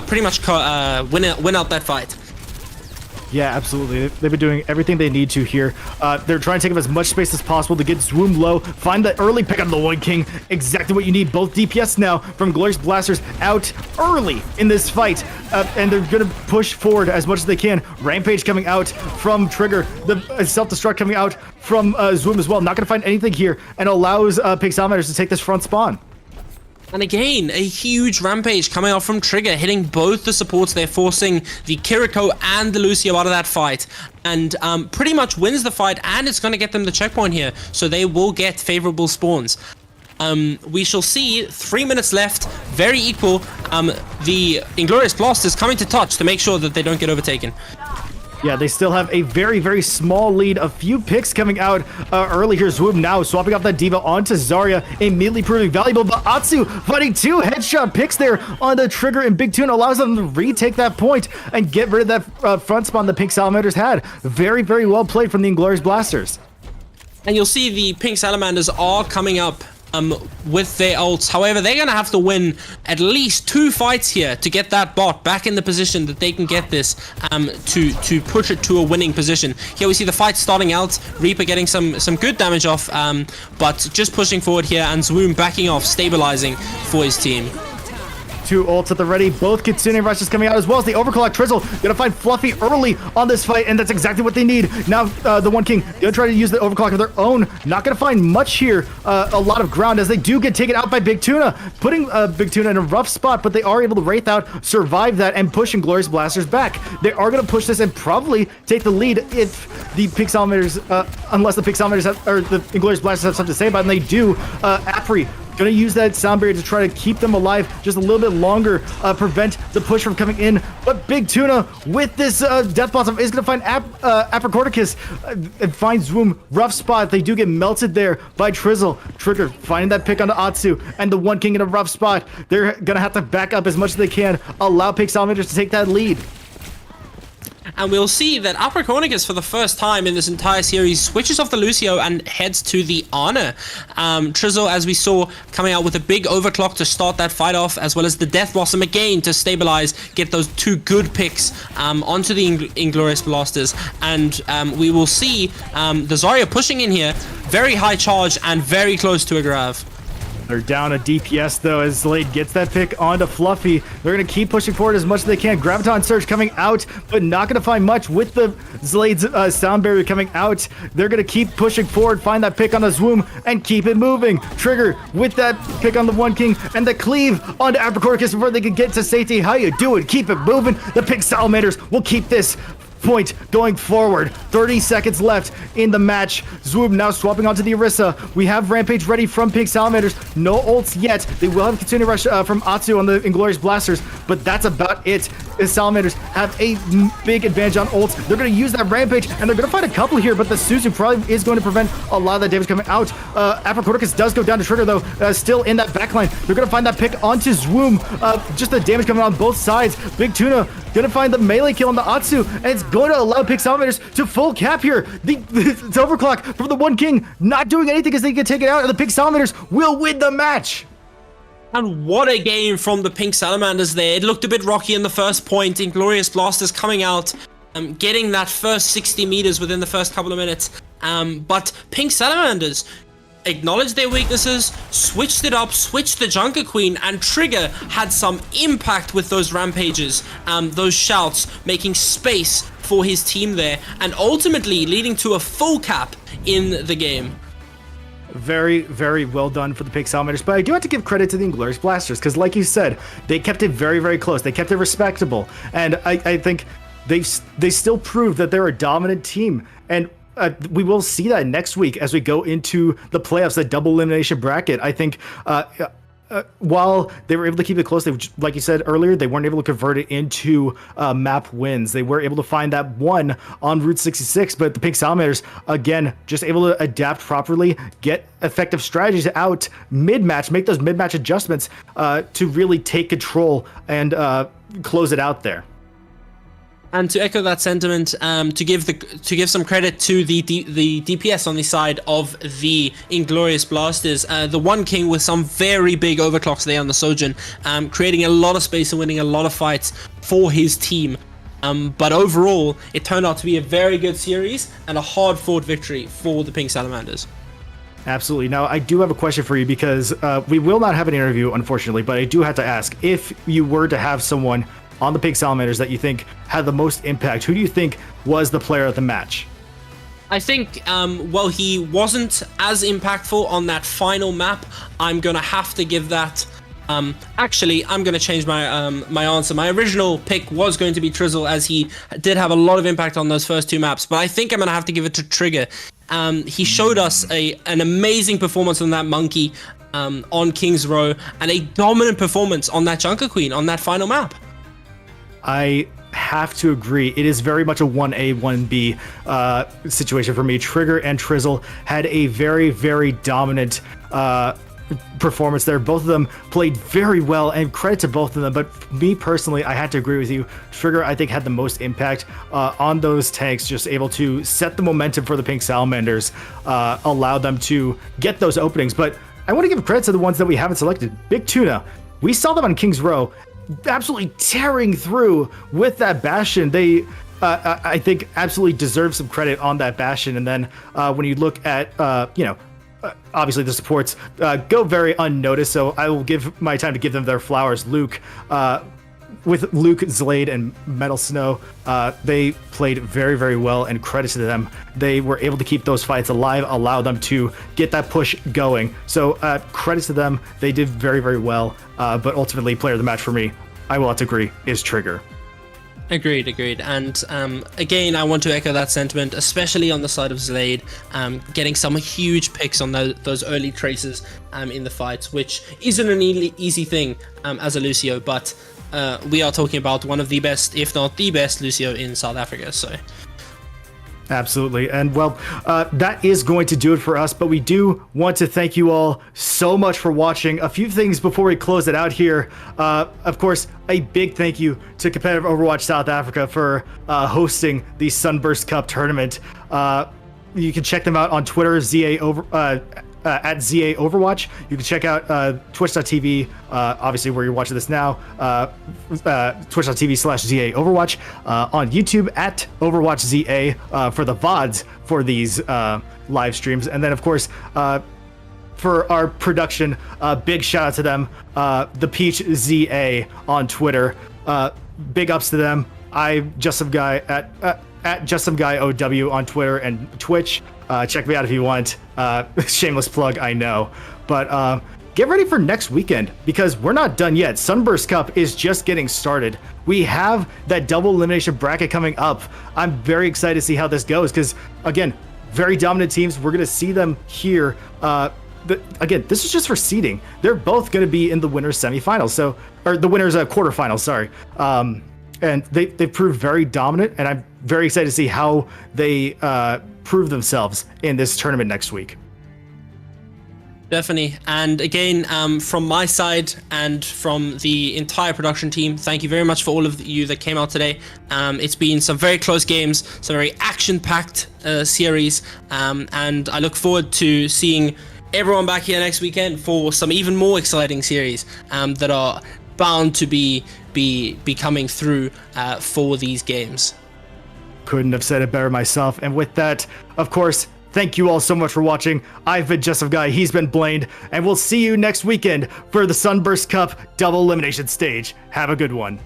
pretty much win out that fight. Yeah, absolutely. They've been doing everything they need to here. They're trying to take up as much space as possible to get Zwoom low, find the early pick on the One King. Exactly what you need. Both DPS now from Glorious Blasters out early in this fight. And they're going to push forward as much as they can. Rampage coming out from Trigger. The self-destruct coming out from Zwoom as well. Not going to find anything here, and allows Pink Salamanders to take this front spawn. And again, a huge Rampage coming out from Trigger, hitting both the supports. They're forcing the Kiriko and the Lucio out of that fight, and pretty much wins the fight, and it's going to get them the checkpoint here, so they will get favorable spawns. We shall see 3 minutes left, very equal. The Inglorious Blasters coming to touch to make sure that they don't get overtaken. Yeah, they still have a very, very small lead. A few picks coming out early here. Zwoom now swapping off that Diva onto Zarya, immediately proving valuable. But Atsu finding 2 headshot picks there on the Trigger, and Big Tuna allows them to retake that point and get rid of that front spawn the Pink Salamanders had. Very, very well played from the Inglorious Blasters. And you'll see the Pink Salamanders are coming up with their ults. However, they're going to have to win at least 2 fights here to get that bot back in the position that they can get this to push it to a winning position. Here we see the fight starting out, Reaper getting some good damage off, but just pushing forward here, and Zwoom backing off, stabilizing for his team. 2 ults at the ready, both Kitsune rushes coming out, as well as the overclock. Trizzle gonna find Fluffy early on this fight, and that's exactly what they need. Now the One King gonna try to use the overclock of their own, not gonna find much here, a lot of ground, as they do get taken out by Big Tuna, putting Big Tuna in a rough spot, but they are able to Wraith out, survive that, and push Inglorious Blasters back. They are gonna push this and probably take the lead if the Pink Salamanders, unless the Pink Salamanders have, or the Inglorious Blasters have something to say about it, and they do. Apri gonna use that sound barrier to try to keep them alive just a little bit longer, prevent the push from coming in. But Big Tuna with this Death Blossom is gonna find Apricorticus and find Zwoom. Rough spot. They do get melted there by Trizzle. Trigger finding that pick onto Atsu, and the One King in a rough spot. They're gonna have to back up as much as they can, allow Pink Salamanders to take that lead. And we'll see that Apricornicus, for the first time in this entire series, switches off the Lucio and heads to the Honor. Trizzle, as we saw, coming out with a big overclock to start that fight off, as well as the Death Blossom again to stabilize, get those 2 good picks onto the Inglorious Blasters. And we will see the Zarya pushing in here, very high charge and very close to a grab. They're down a DPS though, as Zlade gets that pick onto Fluffy. They're going to keep pushing forward as much as they can. Graviton Surge coming out, but not going to find much with the Zlade's sound barrier coming out. They're going to keep pushing forward, find that pick on the Zwoom, and keep it moving. Trigger with that pick on the One King, and the cleave onto Apricorticus before they can get to safety. How you doing? Keep it moving. The Pink Salamanders will keep this point going forward. 30 seconds left in the match. Zwoom now swapping onto the Orisa. We have Rampage ready from Pink Salamanders. No ults yet. They will have Kitsune Rush from Atsu on the Inglorious Blasters, but that's about it. The Salamanders have a big advantage on ults. They're going to use that Rampage, and they're going to find a couple here, but the Suzu probably is going to prevent a lot of that damage coming out. Apricorticus does go down to Trigger, though, still in that backline. They're going to find that pick onto Zwoom. Just the damage coming on both sides. Big Tuna going to find the melee kill on the Atsu, and it's going to allow Pink Salamanders to full cap here. It's overclock from the One King, not doing anything as they get taken out, and the Pink Salamanders will win the match. And what a game from the Pink Salamanders there. It looked a bit rocky in the first point. Inglorious Blasters coming out, getting that first 60 meters within the first couple of minutes. But Pink Salamanders acknowledged their weaknesses, switched it up, switched the Junker Queen, and Trigger had some impact with those rampages, those shouts, making space for his team there, and ultimately leading to a full cap in the game. Very, very well done for the Pink Salamanders, but I do have to give credit to the Inglorious Blasters, because like you said, they kept it very, very close. They kept it respectable, and I think they still proved that they're a dominant team, and we will see that next week as we go into the playoffs, the double elimination bracket. I think while they were able to keep it close, they, like you said earlier, they weren't able to convert it into map wins. They were able to find that one on Route 66, but the Pink Salamanders, again, just able to adapt properly, get effective strategies out mid-match, make those mid-match adjustments to really take control and close it out there. And to echo that sentiment, to give some credit to the DPS on the side of the Inglorious Blasters, the One King with some very big overclocks there on the Sojourn, creating a lot of space and winning a lot of fights for his team. But overall, it turned out to be a very good series and a hard-fought victory for the Pink Salamanders. Absolutely. Now, I do have a question for you, because we will not have an interview, unfortunately, but I do have to ask, if you were to have someone on the Pink Salamanders that you think had the most impact, who do you think was the player of the match? I think, well, he wasn't as impactful on that final map. I'm going to have to give that... actually, I'm going to change my my answer. My original pick was going to be Trizzle, as he did have a lot of impact on those first 2 maps, but I think I'm going to have to give it to Trigger. He showed us an amazing performance on that Monkey on King's Row, and a dominant performance on that Junker Queen on that final map. I have to agree. It is very much a 1A, 1B situation for me. Trigger and Trizzle had a very, very dominant performance there. Both of them played very well, and credit to both of them. But me personally, I had to agree with you. Trigger, I think, had the most impact on those tanks, just able to set the momentum for the Pink Salamanders, allow them to get those openings. But I want to give credit to the ones that we haven't selected. Big Tuna, we saw them on King's Row, absolutely tearing through with that Bastion. They, I think, absolutely deserve some credit on that Bastion. And then when you look at, obviously the supports go very unnoticed, so I will give my time to give them their flowers. Luke, with Luke, Zlade, and Metal Snow, they played very, very well, and credit to them. They were able to keep those fights alive, allow them to get that push going. So credit to them. They did very, very well. But ultimately, player of the match for me, I will have to agree, is Trigger. Agreed. And again, I want to echo that sentiment, especially on the side of Zlade, getting some huge picks on those early traces in the fights, which isn't an easy thing as a Lucio, but we are talking about one of the best, if not the best, Lucio in South Africa. So. Absolutely. And well, that is going to do it for us, but we do want to thank you all so much for watching. A few things before we close it out here. Of course, a big thank you to Competitive Overwatch South Africa for hosting the Sunburst Cup tournament. You can check them out on Twitter, at ZA Overwatch. You can check out twitch.tv, obviously where you're watching this now, twitch.tv/ZA Overwatch, on YouTube at Overwatch ZA for the VODs for these live streams. And then, of course, for our production, big shout out to them, the Peach ZA on Twitter. Big ups to them. I'm just some guy at just some guy OW on Twitter and Twitch. Check me out if you want. Shameless plug, I know. But get ready for next weekend, because we're not done yet. Sunburst Cup is just getting started. We have that double elimination bracket coming up. I'm very excited to see how this goes, because, again, very dominant teams. We're going to see them here. Again, this is just for seeding. They're both going to be in the winners semifinals, or the winners quarterfinals, sorry. And they proved very dominant, and I'm very excited to see how they prove themselves in this tournament next week. Definitely. And again, from my side and from the entire production team, thank you very much for all of you that came out today. It's been some very close games, some very action-packed series, and I look forward to seeing everyone back here next weekend for some even more exciting series that are bound to be coming through for these games. Couldn't have said it better myself. And with that, of course, thank you all so much for watching. I've been Just a Guy, he's been Blaine, and we'll see you next weekend for the Sunburst Cup double elimination stage. Have a good one.